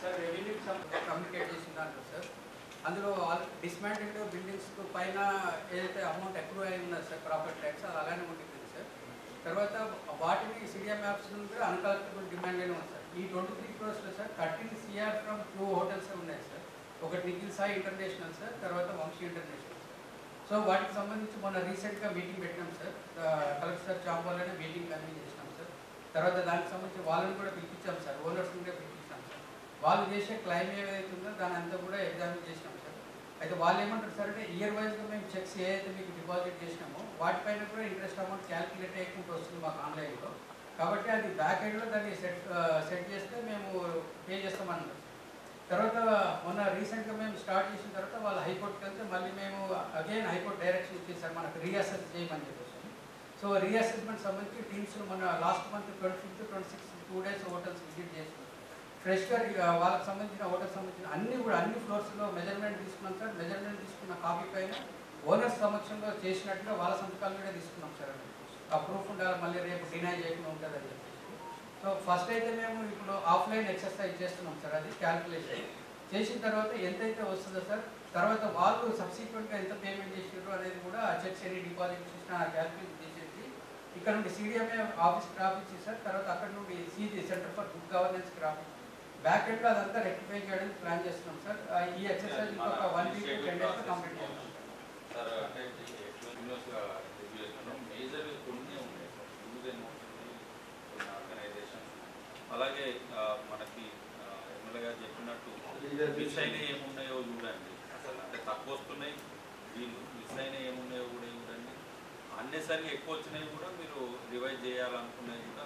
సార్ రెవెన్యూ కమ్యూనికేట్ చేసిన దాంట్లో సార్ అందులో డిస్మాంటిల్డ్ బిల్డింగ్స్ పైన ఏదైతే అమౌంట్ అప్రూవ్ అయి ఉన్నది సార్ ప్రాపర్టీ ట్యాక్స్ అది అలానే ఉంటుంది సార్. తర్వాత వాటిని సిడిఎం యాప్స్ నుండి అన్కలెక్టబుల్ డిమాండ్గానే ఉంది సార్. ఈ 23 crores sir 13 CR from 2 hotels ఉన్నాయి సార్. ఒకటి నిఖిల్ సాయి ఇంటర్నేషనల్ సార్, తర్వాత వంశీ ఇంటర్నేషనల్ సార్. సో వాటికి సంబంధించి మొన్న రీసెంట్గా మీటింగ్ పెట్టినాం సార్. కలెక్టర్ చాంబర్లోనే మీటింగ్ కన్వీన్ చేసినాం సార్. తర్వాత దానికి సంబంధించి వాళ్ళని కూడా పిలిపించాం సార్, ఓనర్స్ నుండే పిలిపించాం సార్. వాళ్ళు చేసే క్లైమ్ ఏదైతే ఉందో దాని అంతా కూడా ఎగ్జామిన్ చేసినాం సార్. అయితే వాళ్ళు ఏమంటారు సార్ అంటే ఇయర్ వైజ్గా మేము చెక్స్ ఏదైతే మీకు డిపాజిట్ చేసినామో వాటిపైన కూడా ఇంట్రెస్ట్ అమౌంట్ క్యాల్కులేట్ అయ్యకుండా వస్తుంది మాకు ఆన్లైన్లో. కాబట్టి అది బ్యాక్ ఎండ్లో దాన్ని సెట్ చేస్తే మేము పే చేస్తామన్నారు. తర్వాత మొన్న రీసెంట్గా మేము స్టార్ట్ చేసిన తర్వాత వాళ్ళు హైకోర్టుకి వెళ్తే మళ్ళీ మేము అగైన్ హైకోర్టు డైరెక్షన్ ఇచ్చేసారు మనకు రీఅసెస్ చేయమని చెప్పేసి. సో రీఅసెస్మెంట్ సంబంధించి టీమ్స్ మన last month 25th, 26th 2 days hotels visit చేస్తున్నాం. ఫ్రెష్గా వాళ్ళకి సంబంధించిన హోటల్కి సంబంధించిన అన్ని ఫ్లోర్స్లో మెజర్మెంట్ తీసుకున్నాం సార్. మెజర్మెంట్ తీసుకున్న కాపీ పైన ఓనర్స్ సమక్షంలో చేసినట్టుగా వాళ్ళ సంతకాలు కూడా తీసుకున్నాం సార్. ఆ ప్రూఫ్ ఉండాలి, మళ్ళీ రేపు డినై చేయకుండా ఉంటుందని చెప్పేసి. సో ఫస్ట్ అయితే మేము ఇప్పుడు ఆఫ్లైన్ ఎక్సర్సైజ్ చేస్తున్నాం సార్. అది క్యాల్కులేషన్ చేసిన తర్వాత ఎంతైతే వస్తుందో సార్, తర్వాత వాళ్ళు సబ్సిక్వెంట్గా ఎంత పేమెంట్ చేసారు అనేది కూడా ఆ చెక్స్ ఎన్ని డిపాజిట్ చేసిన క్యాల్కులేషన్ చేసేసి ఇక్కడ నుండి సిడిఎంఏ ఆఫీస్కి రాపించి సార్. తర్వాత అక్కడ నుండి CG center for good governance రాపించి బ్యాక్ ఎండ్లో అదంతా రెక్టిఫై చేయడానికి ప్లాన్ చేస్తున్నాం సార్. ఈ ఎక్సర్సైజ్ ఇంకొక 1 week to 10 days కంప్లీట్ చేస్తాం సార్. అంటే మేజర్ కొన్ని ఉన్నాయి సార్, యూజ్ ఏమవుతుంది కొన్ని ఆర్గనైజేషన్. అలాగే మనకి ఎమ్మెల్యే గారు చెప్పినట్టు మిస్ అయినా ఏమున్నాయో చూడండి. అసలు అంటే తక్కువ వస్తున్నాయి, వీళ్ళు మిస్ అయినా ఏమున్నాయో కూడా చూడండి. అన్నెసరిగా ఎక్కువ వచ్చినాయి కూడా మీరు రివైజ్ చేయాలనుకునేవి కూడా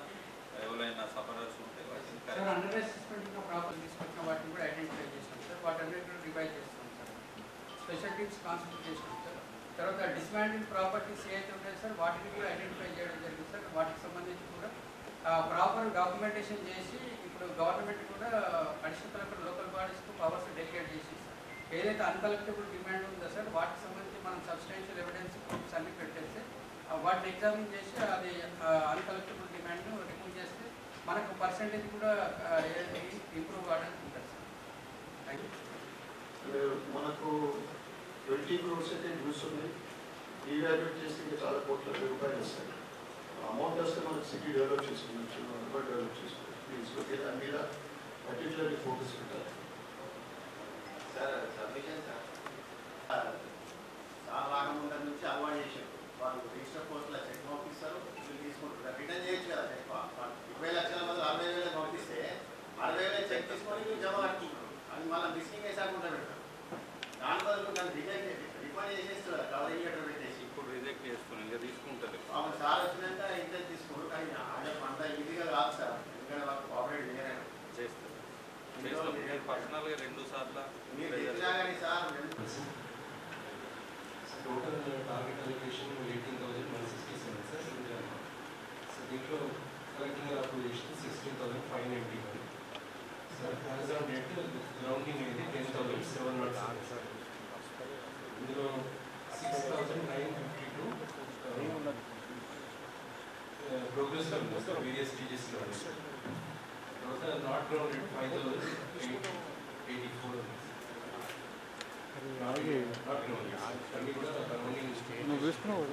ఎవరైనా సఫరర్స్ ఉంటే సార్. అండర్ అసెస్మెంట్ ప్రాబ్లం తీసుకొచ్చిన వాటిని కూడా ఐడెంటిఫై చేస్తాం సార్. వాటన్నిటి కూడా రివైజ్ చేస్తాం సార్. స్పెషల్ టీమ్స్ కాన్స్టిట్యూట్ చేస్తాం సార్. తర్వాత డిస్మాంటిల్ ప్రాపర్టీస్ ఏదైతే ఉంటాయో సార్ వాటిని కూడా ఐడెంటిఫై చేయడం జరిగింది సార్. వాటికి సంబంధించి కూడా ప్రాపర్ డాక్యుమెంటేషన్ చేసి ఇప్పుడు గవర్నమెంట్ కూడా అడిషనల్ కలెక్టర్ లోకల్ బాడీస్కు పవర్స్ డెలిగేట్ చేసి ఏదైతే అన్కలెక్టబుల్ డిమాండ్ ఉందో సార్ వాటికి సంబంధించి మనం సబ్స్టాన్షియల్ ఎవిడెన్స్ ప్రూఫ్స్ అన్ని పెట్టేస్తే వాటిని ఎగ్జామిన్ చేసి అది అన్కలెక్టబుల్ డిమాండ్ను రిమూవ్ చేస్తే మనకు పర్సెంటేజ్ కూడా ఇంప్రూవ్ కావడానికి ఉంటుంది సార్. మనకు 20 crores అయితే యూస్ ఉంది. రీవాల్యుయేట్ చేస్తే ఇంకా చాలా కోట్ల రూపాయలు వస్తాయి. అమౌంట్ వస్తే మనకు సిటీ డెవలప్ చేసుకోవచ్చు, అర్బన్ డెవలప్ చేసుకోవచ్చు. ప్లీజ్ దాని మీద పర్టికులర్లీ ఫోకస్ పెట్టాలి సార్. సబ్మిషన్ సార్ చాలా ముందర నుంచి అలవాటు చేశారు. వాళ్ళు రిజిస్టర్ పోస్టులో చెక్ పంపిస్తారు, వీళ్ళు తీసుకుంటారు. రిటర్న్ చేయొచ్చు కదా చెక్. 20 లక్షల బదులు 60,000 పంపిస్తే 60,000 చెక్ తీసుకొని వీళ్ళు జమ కట్టుకుంటారు. అది మళ్ళీ మిస్సింగ్ వేసాకుండా పెడతారు. దాని బదులు దాన్ని రిఫండ్ చేసేస్తారు, కవరింగ్ లెటర్ పెట్టేసి. ఇప్పుడు రిజెక్ట్ చేసుకుని ఇంకా తీసుకుంటారు. అవును సార్, వచ్చినాక ఇంటర్ తీసుకోరు. కానీ అంత ఈజీగా కాదు సార్, ఎందుకంటే వాళ్ళు కోఆపరేట్ చేయలేదు. చేస్తారు పర్సనల్గా 2 సార్లు మీరు తెచ్చినా కానీ sir total target allocation 18,167 sir. So దీంట్లో collecting application 16,591 sir. As on date grounding అయితే 10,707 సార్. ఇందులో 6,952 ప్రోగ్రెస్లో ఉంది సార్, వేరియస్ స్టేజెస్లో ఉంది సార్. తర్వాత నాట్ గ్రౌండెడ్ 5,884 ఉంది సార్. నువ్వు తీసుకున్నావు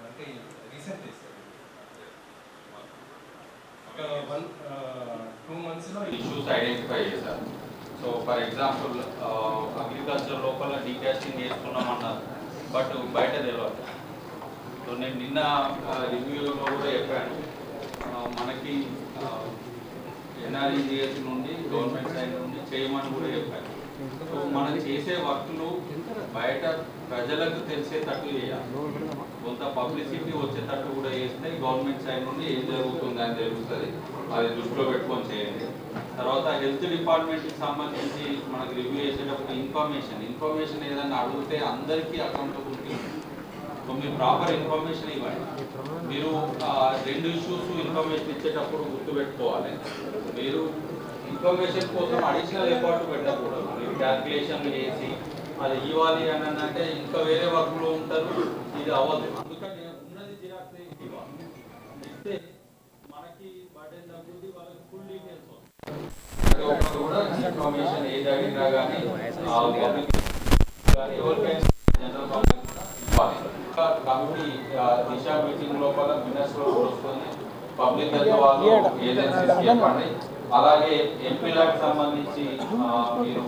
అంటే రీసెంట్ సార్ 2 monthsలో ఇష్యూస్ ఐడెంటిఫై చేశారు. సో ఫర్ ఎగ్జాంపుల్ అగ్రికల్చర్ లోపల డీకాస్టింగ్ చేసుకున్నామన్నారు, బట్ బయట తెలియదు. సో నేను నిన్న రివ్యూలో కూడా చెప్పాను, మనకి ఎన్ఆర్ఈజిఎస్ నుండి గవర్నమెంట్ సైడ్ నుండి చేయమని కూడా చెప్పాను. సో మనం చేసే వర్క్లు బయట ప్రజలకు తెలిసేటట్టు చేయాలి, కొంత పబ్లిసిటీ వచ్చేటట్టు కూడా చేస్తే గవర్నమెంట్ సైడ్ నుండి ఏం జరుగుతుంది అని తెలుస్తుంది. అది దృష్టిలో పెట్టుకొని చేయండి. తర్వాత హెల్త్ డిపార్ట్మెంట్కి సంబంధించి మనకు రివ్యూ చేసేటప్పుడు ఇన్ఫర్మేషన్ ఏదైనా అడిగితే అందరికీ అకౌంటబిలిటీ. సో మీరు ప్రాపర్ ఇన్ఫర్మేషన్ ఇవ్వండి. మీరు 2 ఇష్యూస్ ఇన్ఫర్మేషన్ ఇచ్చేటప్పుడు గుర్తుపెట్టుకోవాలి, మీరు ఇన్ఫర్మేషన్ కోసం అడిషనల్ ఎఫర్ట్ పెట్టకూడదు. మీరు క్యాల్కులేషన్లు చేసి అది ఇవ్వాలి అని అంటే ఇంకా వేరే వర్క్లో ఉంటారు, ఇది అవ్వదు. అందుకని ఉన్నది జిరాక్స్ ఇవ్వాలి, ఇస్తే మనకి బర్డెన్ తగ్గుతుంది, వాళ్ళకి ఫుల్ డీటెయిల్స్ వస్తాయి. కూడా ఇన్ఫర్మేషన్ ఏది అడిగినా కానీ ఎవరికైనా జనరల్ పబ్లిక్ కూడా ఇవ్వాలి. కమిటీ దిశ మీటింగ్ లోపల మినిస్టర్ వస్తుంది, పబ్లిక్ హెల్త్ వాళ్ళు ఏజెన్సీస్ చెప్పండి. అలాగే ఎంపీలకు సంబంధించి మీరు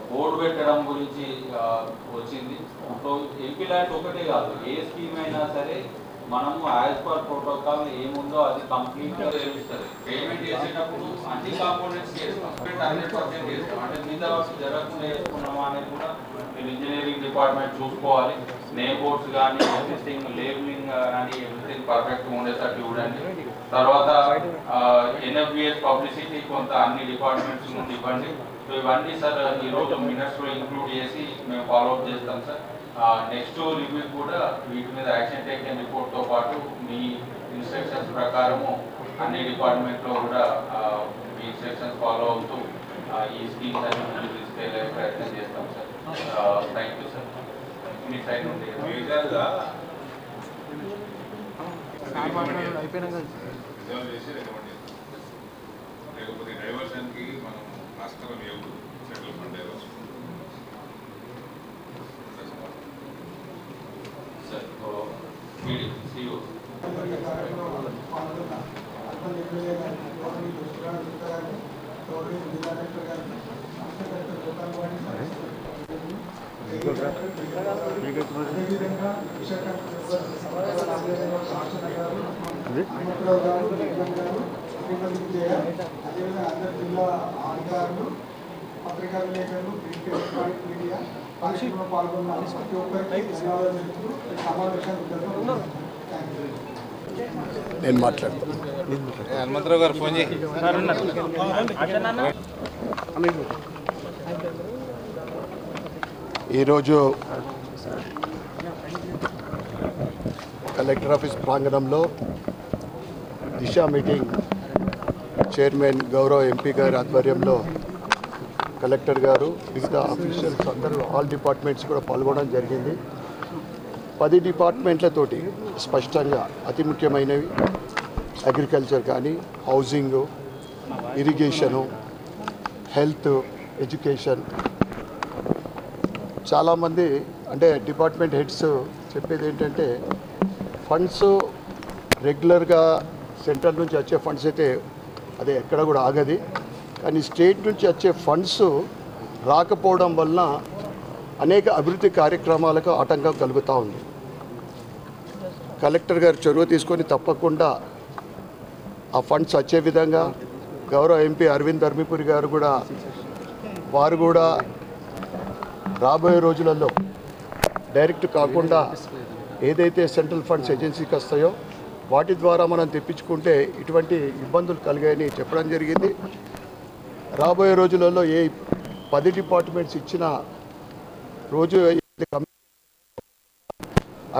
బోర్డు పెట్టడం గురించి వచ్చింది. సో ఎంపీ ల్యాండ్ ఒకటే కాదు, ఏ స్కీమ్ అయినా సరే మనము యాజ్ పర్ ప్రోటోకాల్ ఏముందో అది కంప్లీట్గా తెలుస్తుంది. పేమెంట్ చేసేటప్పుడు అన్ని కాంపోనెంట్స్ చేస్తాం, 100% చేస్తాం. అంటే మిగతా వర్క్ జరగకుండా చేసుకున్నామా అనేది కూడా మీరు ఇంజనీరింగ్ డిపార్ట్మెంట్ చూసుకోవాలి. నేమ్ బోర్డ్స్ కానీ ఎవ్రీథింగ్ లేబులింగ్ కానీ ఎవ్రీథింగ్ పర్ఫెక్ట్గా ఉండేటట్టు చూడండి. తర్వాత ఎన్ఎఫ్బిఎస్ పబ్లిసిటీ కొంత అన్ని డిపార్ట్మెంట్స్ నుండి ఇవ్వండి. సో ఇవన్నీ సార్ ఈరోజు మినిట్స్లో ఇంక్లూడ్ చేసి మేము ఫాలోఅప్ చేస్తాం సార్. నెక్స్ట్ రివ్యూ కూడా వీటి మీద యాక్షన్ టేకెన్ రిపోర్ట్తో పాటు మీ ఇన్స్ట్రక్షన్స్ ప్రకారము అన్ని డిపార్ట్మెంట్లో కూడా మీ ఇన్స్ట్రక్షన్స్ ఫాలో అవుతూ ఈ స్కీమ్స్ అన్ని ముందు తీసుకెళ్ళే ప్రయత్నం చేస్తాం sir. Thank you sir. Me side నుండి లేకపోతే డైవర్షన్కి మనం ఆస్కారం ఇవ్వదు. సెంట్రల్ ఫండ్ డైవర్షన్ అదేవిధంగా అందరి జిల్లా అధికారులు, పత్రికా విలేకరులు, ప్రింట్ ఎలక్ట్రానిక్ మీడియా కార్యక్రమంలో పాల్గొన్న ప్రతి ఒక్కరికి ధన్యవాదాలు తెలుపుతూ సమావేశాన్ని నేను మాట్లాడతాను. హనుమంతరావు గారు ఫోన్ చేసి ఈరోజు కలెక్టర్ ఆఫీస్ ప్రాంగణంలో దిశ మీటింగ్ చైర్మన్ గౌరవ ఎంపీ గారి ఆధ్వర్యంలో కలెక్టర్ గారు, మిగతా ఆఫీషియల్స్ అందరూ ఆల్ డిపార్ట్మెంట్స్ కూడా పాల్గొనడం జరిగింది. 10 డిపార్ట్మెంట్లతోటి స్పష్టంగా అతి ముఖ్యమైనవి అగ్రికల్చర్ కానీ, హౌసింగ్, ఇరిగేషను, హెల్త్, ఎడ్యుకేషన్. చాలామంది అంటే డిపార్ట్మెంట్ హెడ్స్ చెప్పేది ఏంటంటే ఫండ్స్ రెగ్యులర్గా సెంట్రల్ నుంచి వచ్చే ఫండ్స్ అయితే అదే ఎక్కడ కూడా ఆగది, కానీ స్టేట్ నుంచి వచ్చే ఫండ్స్ రాకపోవడం వలన అనేక అభివృద్ధి కార్యక్రమాలకు ఆటంకం కలుగుతూ ఉంది. కలెక్టర్ గారు చొరవ తీసుకొని తప్పకుండా ఆ ఫండ్స్ వచ్చే విధంగా గౌరవ ఎంపీ అరవింద్ ధర్మపురి గారు కూడా వారు కూడా రాబోయే రోజులలో డైరెక్ట్ కాకుండా ఏదైతే సెంట్రల్ ఫండ్స్ ఏజెన్సీకి వస్తాయో వాటి ద్వారా మనం తెప్పించుకుంటే ఇటువంటి ఇబ్బందులు కలిగాయని చెప్పడం జరిగింది. రాబోయే రోజులలో ఏ 10 డిపార్ట్మెంట్స్ ఇచ్చిన రోజు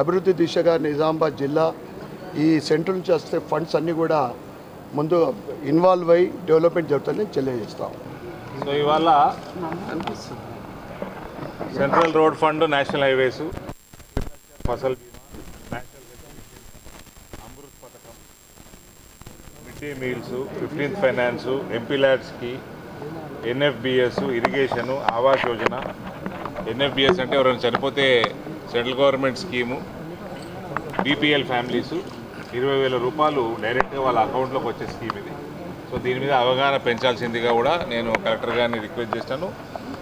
అభివృద్ధి దిశగా నిజామాబాద్ జిల్లా ఈ సెంట్రల్ నుంచి వస్తే ఫండ్స్ అన్నీ కూడా ముందు ఇన్వాల్వ్ అయ్యి డెవలప్మెంట్ జరుగుతుందని తెలియజేస్తాం. సో ఇవాళ central road fund, national highways, Fasal Bima, national Amrit పథకం, mid day meals, 15th finance, MP ల్యాడ్స్కి, NFBS, irrigation, Awas Yojana. NFBS అంటే ఎవరైనా చనిపోతే central government scheme, BPL families 20,000 రూపాయలు డైరెక్ట్గా వాళ్ళ అకౌంట్లోకి వచ్చే స్కీమ్ ఇది. సో దీని మీద అవగాహన పెంచాల్సిందిగా కూడా నేను కలెక్టర్ గారిని రిక్వెస్ట్ చేస్తాను.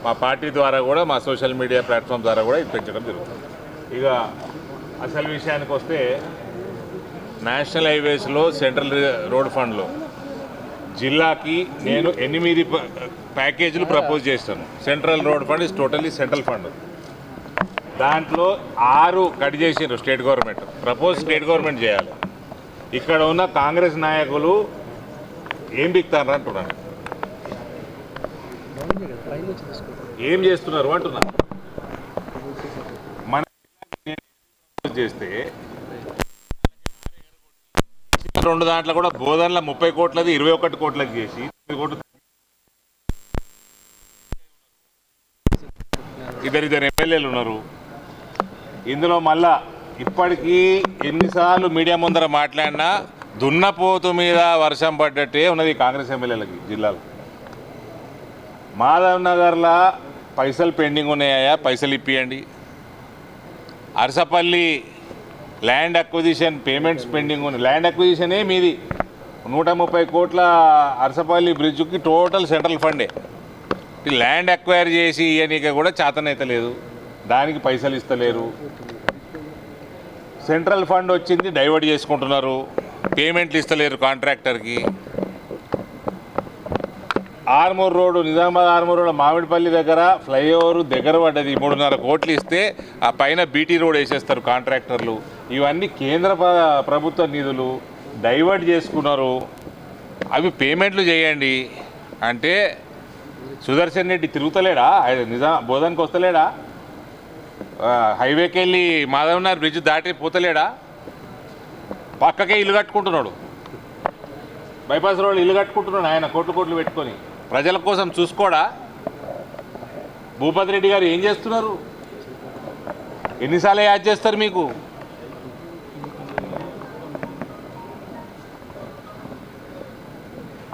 మా పార్టీ ద్వారా కూడా, మా సోషల్ మీడియా ప్లాట్ఫామ్ ద్వారా కూడా ఇది పెంచడం జరుగుతుంది. ఇక అసలు విషయానికి వస్తే, నేషనల్ హైవేస్లో సెంట్రల్ రోడ్ ఫండ్లో జిల్లాకి నేను 8 ప్యాకేజీలు ప్రపోజ్ చేస్తాను. Central road fund is totally central fund. దాంట్లో 6 కట్ చేసిండ్రు స్టేట్ గవర్నమెంట్. స్టేట్ గవర్నమెంట్ చేయాలి. ఇక్కడ ఉన్న కాంగ్రెస్ నాయకులు ఏం బిక్తారు అంటున్నాను. ఏం చేస్తున్నారు అంటున్నా. మన చేస్తే 2 దాంట్లో కూడా బోధనల 30 కోట్లది 21 కోట్లకి చేసి 9 కోట్లు ఇద్దరు ఎమ్మెల్యేలు ఉన్నారు ఇందులో. మళ్ళా ఇప్పటికీ ఎన్నిసార్లు మీడియా ముందర మాట్లాడినా దున్నపోతు మీద వర్షం పడ్డట్టే ఉన్నది కాంగ్రెస్ ఎమ్మెల్యేలకి జిల్లాలో. మాధవ్ నగర్లో పైసలు పెండింగ్ ఉన్నాయా, పైసలు ఇప్పియండి. Arasapalli land acquisition payments pending ఉన్నాయి. ల్యాండ్ అక్విజిషనే మీది 130 కోట్ల అరసపల్లి బ్రిడ్జ్కి టోటల్ సెంట్రల్ ఫండే. ల్యాండ్ అక్వైర్ చేసి ఇవన్నీ కూడా చేతనైతలేదు, దానికి పైసలు ఇస్తలేరు. సెంట్రల్ ఫండ్ వచ్చింది డైవర్ట్ చేసుకుంటున్నారు, పేమెంట్లు ఇస్తలేరు కాంట్రాక్టర్కి. ఆర్మూర్ రోడ్డు, నిజామాబాద్ ఆర్మూర్ రోడ్డు మామిడిపల్లి దగ్గర ఫ్లైఓవర్ దగ్గర పడ్డది, 3.5 కోట్లు ఇస్తే ఆ పైన బీటీ రోడ్ వేసేస్తారు కాంట్రాక్టర్లు. ఇవన్నీ కేంద్ర ప్రభుత్వ నిధులు డైవర్ట్ చేసుకున్నారు. అవి పేమెంట్లు చేయండి అంటే సుదర్శన్ రెడ్డి తిరుగుతలేడా, బోధనకి వస్తలేడా, హైవేకి వెళ్ళి మాధవనగర్ బ్రిడ్జ్ దాటి పోతలేడా, పక్కకే ఇల్లు కట్టుకుంటున్నాడు, బైపాస్ రోడ్లు ఇల్లు కట్టుకుంటున్నాడు ఆయన కోట్లు పెట్టుకొని. ప్రజల కోసం చూసుకోడా. భూపతి రెడ్డి గారు ఏం చేస్తున్నారు, ఎన్నిసార్లు యాడ్ చేస్తారు మీకు.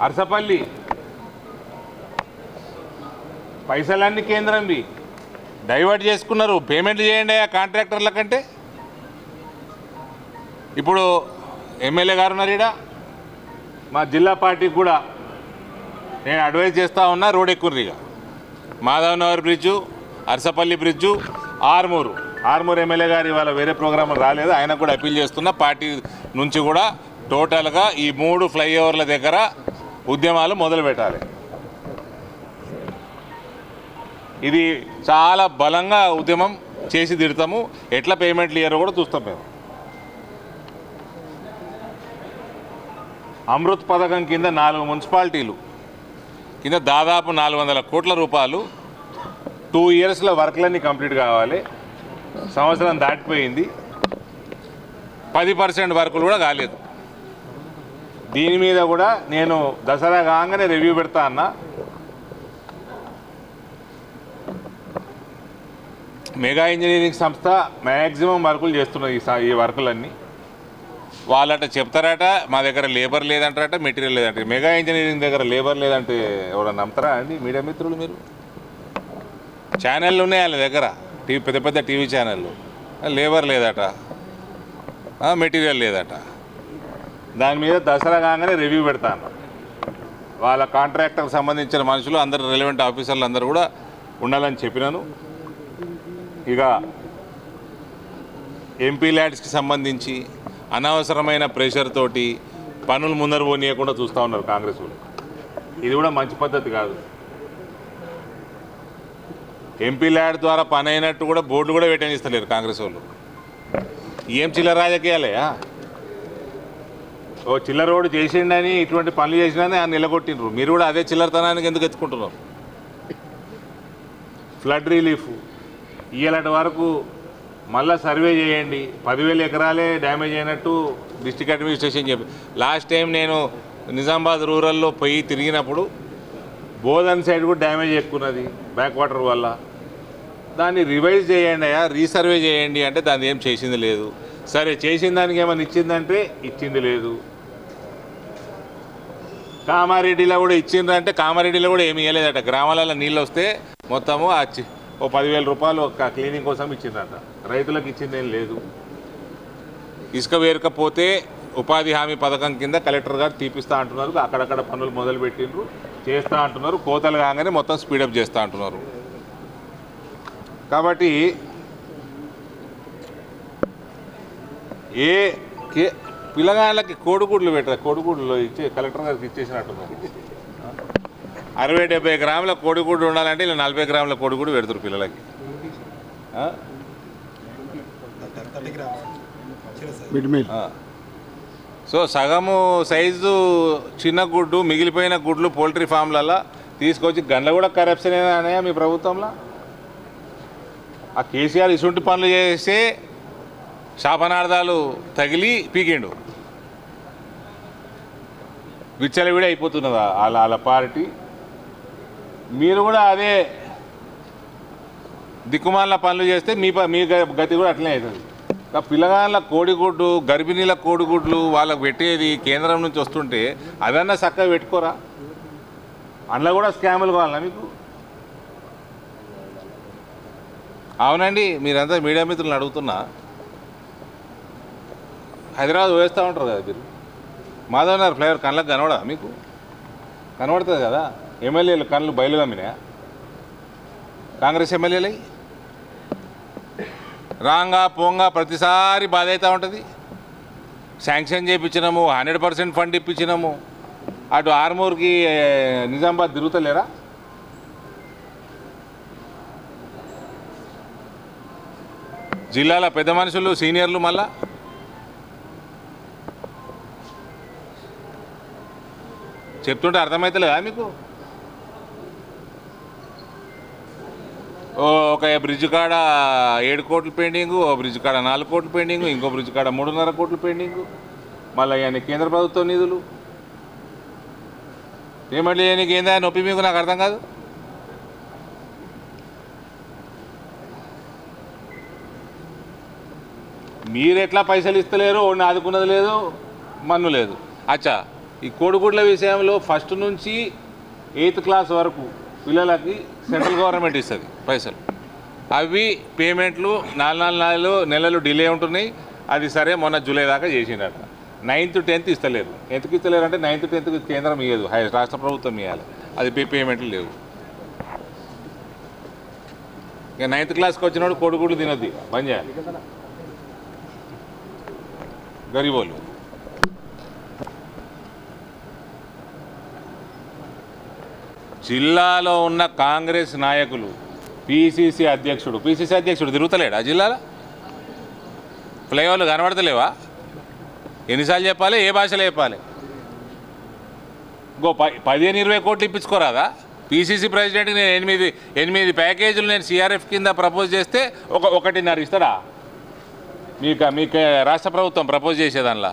అరసపల్లి పైసలన్నీ కేంద్రంవి డైవర్ట్ చేసుకున్నారు, పేమెంట్లు చేయండి ఆ కాంట్రాక్టర్ల కంటే. ఇప్పుడు ఎమ్మెల్యే గారు ఉన్నారు ఈడ, మా జిల్లా పార్టీకి కూడా నేను అడ్వైజ్ చేస్తూ ఉన్నా, రోడ్ ఎక్కుర్రిగా Madhav Nagar bridge, Arasapalli bridge, Armoor MLA గారు ఇవాళ వేరే ప్రోగ్రాం రాలేదు, ఆయన కూడా అప్పీల్ చేస్తున్నా పార్టీ నుంచి కూడా టోటల్గా ఈ 3 ఫ్లైఓవర్ల దగ్గర ఉద్యమాలు మొదలు పెట్టాలి. ఇది చాలా బలంగా ఉద్యమం చేసి తిడతాము, ఎట్లా పేమెంట్లు ఇయ్యారో కూడా చూస్తాం మేము. అమృత్ పథకం కింద 4 మున్సిపాలిటీలు కింద దాదాపు 400 కోట్ల రూపాయలు 2 ఇయర్స్లో వర్క్లన్నీ కంప్లీట్ కావాలి. సంవత్సరం దాటిపోయింది, 10% వర్కులు కూడా కాలేదు. దీని మీద కూడా నేను దసరా కాగానే రివ్యూ పెడతా అన్నా. మెగా ఇంజనీరింగ్ సంస్థ మ్యాక్సిమం వర్కులు చేస్తున్నది. ఈ వర్కులన్నీ వాళ్ళట చెప్తారట, మా దగ్గర లేబర్ లేదంటారట, మెటీరియల్ లేదంటే. మెగా ఇంజనీరింగ్ దగ్గర లేబర్ లేదంటే ఎవరన్నా నమ్ముతారా అండి మీడియా మిత్రులు? మీరు ఛానళ్ళు ఉన్నాయి వాళ్ళ దగ్గర, పెద్ద పెద్ద టీవీ ఛానళ్ళు, లేబర్ లేదట, మెటీరియల్ లేదట. దాని మీద దసరా కాగానే రివ్యూ పెడతాను. వాళ్ళ కాంట్రాక్టర్కి సంబంధించిన మనుషులు అందరు రెలవెంట్ ఆఫీసర్లు అందరూ కూడా ఉండాలని చెప్పినాను. ఇక ఎంపీ ల్యాడ్స్కి సంబంధించి అనవసరమైన ప్రెషర్ తోటి పనులు ముందర పోనీయకుండా చూస్తూ ఉన్నారు కాంగ్రెస్ వాళ్ళు. ఇది కూడా మంచి పద్ధతి కాదు. ఎంపీ ల్యాడ్ ద్వారా పని అయినట్టు కూడా బోర్డు కూడా పెట్టనిస్తలేరు కాంగ్రెస్ వాళ్ళు. ఏం చిల్లర రాజకీయాలయా? ఓ చిల్లర రోడ్డు చేసిండని ఇటువంటి పనులు చేసినా ఆయన నిలగొట్టినరు. మీరు కూడా అదే చిల్లరతనానికి ఎందుకు ఎత్తుకుంటున్నారు? ఫ్లడ్ రిలీఫ్ ఇయ్యలటి వరకు మళ్ళీ సర్వే చేయండి. 10,000 ఎకరాలే డ్యామేజ్ అయినట్టు డిస్ట్రిక్ట్ అడ్మినిస్ట్రేషన్ చెప్పి. లాస్ట్ టైం నేను నిజామాబాద్ రూరల్లో పోయి తిరిగినప్పుడు బోధన్ సైడ్ కూడా డ్యామేజ్ ఎక్కున్నది బ్యాక్ వాటర్ వల్ల. దాన్ని రివైజ్ చేయండి అయ్యా, రీసర్వే చేయండి అంటే దాన్ని ఏం చేసింది లేదు. సరే చేసిన దానికి ఏమైనా ఇచ్చిందంటే ఇచ్చింది లేదు. కామారెడ్డిలో కూడా ఇచ్చిండ్రంటే కామారెడ్డిలో కూడా ఏమి ఇవ్వలేదట. గ్రామాలలో నీళ్ళు వస్తే మొత్తము ఓ 10,000 రూపాయలు ఒక క్లీనింగ్ కోసం ఇచ్చిండ్రట. రైతులకు ఇచ్చిందేం లేదు. ఇసుక వేరకపోతే ఉపాధి హామీ పథకం కింద కలెక్టర్ గారు తీపిస్తా అంటున్నారు. అక్కడక్కడ పనులు మొదలు పెట్టిండ్రు, చేస్తూ అంటున్నారు. కోతలు కాగానే మొత్తం స్పీడప్ చేస్తూ అంటున్నారు. కాబట్టి పిల్లగాళ్ళకి కోడిగుడ్లు పెట్టారు. కోడిగుడ్లు కలెక్టర్ గారికి ఇచ్చేసినట్టున్నారు. 60-70 గ్రాముల కోడిగుడ్డు ఉండాలంటే ఇలా 40 గ్రాముల కోడిగుడ్డు పెడతారు పిల్లలకి. సో సగము సైజు చిన్న గుడ్డు, మిగిలిపోయిన గుడ్లు పోల్ట్రీ ఫామ్లలో తీసుకొచ్చి గండ్ల కూడా కరప్షన్ అయినా మీ ప్రభుత్వంలో. ఆ కేసీఆర్ ఇసుంటి పనులు చేస్తే శాపనార్థాలు తగిలి పీకిండు. విచ్చలవిడి అయిపోతున్నదా వాళ్ళ పార్టీ. మీరు కూడా అదే దిక్కుమాల పనులు చేస్తే మీ గతి కూడా అట్లనే అవుతుంది. పిల్లగాళ్ళ కోడిగుడ్డు, గర్భిణీల కోడిగుడ్లు వాళ్ళకు పెట్టేది కేంద్రం నుంచి వస్తుంటే అదన్నా చక్కగా పెట్టుకోరా. అందులో కూడా స్కాములు కావాలన్నా మీకు? అవునండి, మీరంతా మీడియా మిత్రులను అడుగుతున్నా. హైదరాబాద్ వేస్తూ ఉంటారు కదా మీరు. మాధవనగర్ ఫ్లేవర్ కళ్ళకు కనబడా మీకు? కనబడుతుంది కదా. ఎమ్మెల్యేలు కళ్ళు బయలు కమ్మినా కాంగ్రెస్ ఎమ్మెల్యేలు రాంగా పోంగా ప్రతిసారి బాధ అవుతూ ఉంటుంది. శాంక్షన్ చేయించినాము, 100% ఫండ్ ఇప్పించినాము. అటు ఆర్మూర్కి నిజామాబాద్ తిరుగుతలేరా? జిల్లాల పెద్ద మనుషులు సీనియర్లు మళ్ళా చెప్తుంటే అర్థమవుతలేదా మీకు? ఒక బ్రిడ్జ్ కాడ 7 కోట్లు పెండింగు, ఓ బ్రిడ్జ్ కాడ 4 కోట్లు పెండింగు, ఇంకో బ్రిడ్జ్ కాడ 3.5 కోట్లు పెండింగు. మళ్ళీ ఇవన్నీ కేంద్ర ప్రభుత్వం నిధులు. పేమెంట్లు చేయడానికి ఏందా నొప్పి మీకు? నాకు అర్థం కాదు. మీరు ఎట్లా పైసలు ఇస్తలేరు, వాడిని ఆదుకున్నది లేదు, మన్ను లేదు. అచ్చా, ఈ కోడిగుడ్ల విషయంలో ఫస్ట్ నుంచి 8th క్లాస్ వరకు పిల్లలకి సెంట్రల్ గవర్నమెంట్ ఇస్తుంది పైసలు. అవి పేమెంట్లు 4 నెలలు డిలే ఉంటున్నాయి. అది సరే మొన్న జూలై దాకా చేసినట్ట. 9th 10th ఇస్తలేరు. ఎందుకు ఇస్తలేరు అంటే 9th 10th కేంద్రం ఇవ్వదు, రాష్ట్ర ప్రభుత్వం ఇవ్వాలి. అది పేమెంట్లు లేవు. ఇక 9th క్లాస్కి వచ్చినప్పుడు కోడిగుడ్లు తినొద్ది, బంద్ చేయాలి గరీబోళ్ళు. జిల్లాలో ఉన్న కాంగ్రెస్ నాయకులు, పిసిసి అధ్యక్షుడు తిరుగుతలేడు ఆ జిల్లాలో? ఫ్లైఓవర్లు కనబడతలేవా? ఎన్నిసార్లు చెప్పాలి? ఏ భాషలో చెప్పాలి? ఇంకో 15-20 కోట్లు ఇప్పించుకోరాదా? పిసిసి ప్రెసిడెంట్కి నేను 8 ప్యాకేజీలు నేను సిఆర్ఎఫ్ కింద ప్రపోజ్ చేస్తే 1.5 ఇస్తాడా? మీకు రాష్ట్ర ప్రభుత్వం ప్రపోజ్ చేసేదానిలా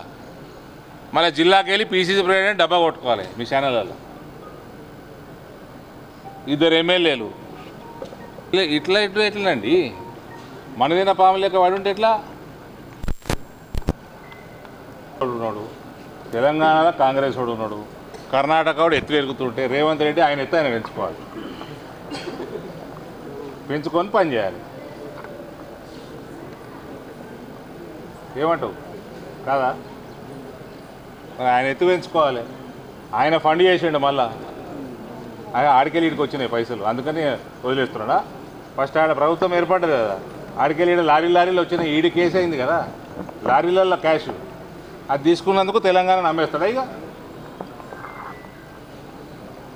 మళ్ళీ జిల్లాకి వెళ్ళి పిసిసి ప్రెసిడెంట్ డబ్బా కొట్టుకోవాలి మీ ఛానళ్ళలో. 2 ఎమ్మెల్యేలు ఎట్లండి? మనదైన పాము లేక వాడుంటే ఎట్లా? ఉన్నాడు తెలంగాణలో కాంగ్రెస్ వాడు ఉన్నాడు, కర్ణాటక వాడు ఎత్తు పెరుగుతుంటే రేవంత్ రెడ్డి ఆయన ఎత్తు ఆయన పెంచుకోవాలి, పెంచుకొని పని చేయాలి. ఏమంటావు కాదా? ఆయన ఎత్తు పెంచుకోవాలి. ఆయన ఫండ్ చేసిండు, మళ్ళా ఆడికెళ్ళి ఇడికి వచ్చినాయి పైసలు, అందుకని వదిలేస్తున్నాడా? ఫస్ట్ ఆడ ప్రభుత్వం ఏర్పడ్డది కదా, ఆడికెళ్ళి లారీలు వచ్చినాయి. ఈడి కేసు అయింది కదా లారీలలో క్యాష్, అది తీసుకున్నందుకు తెలంగాణ నమ్మేస్తాడా? ఇక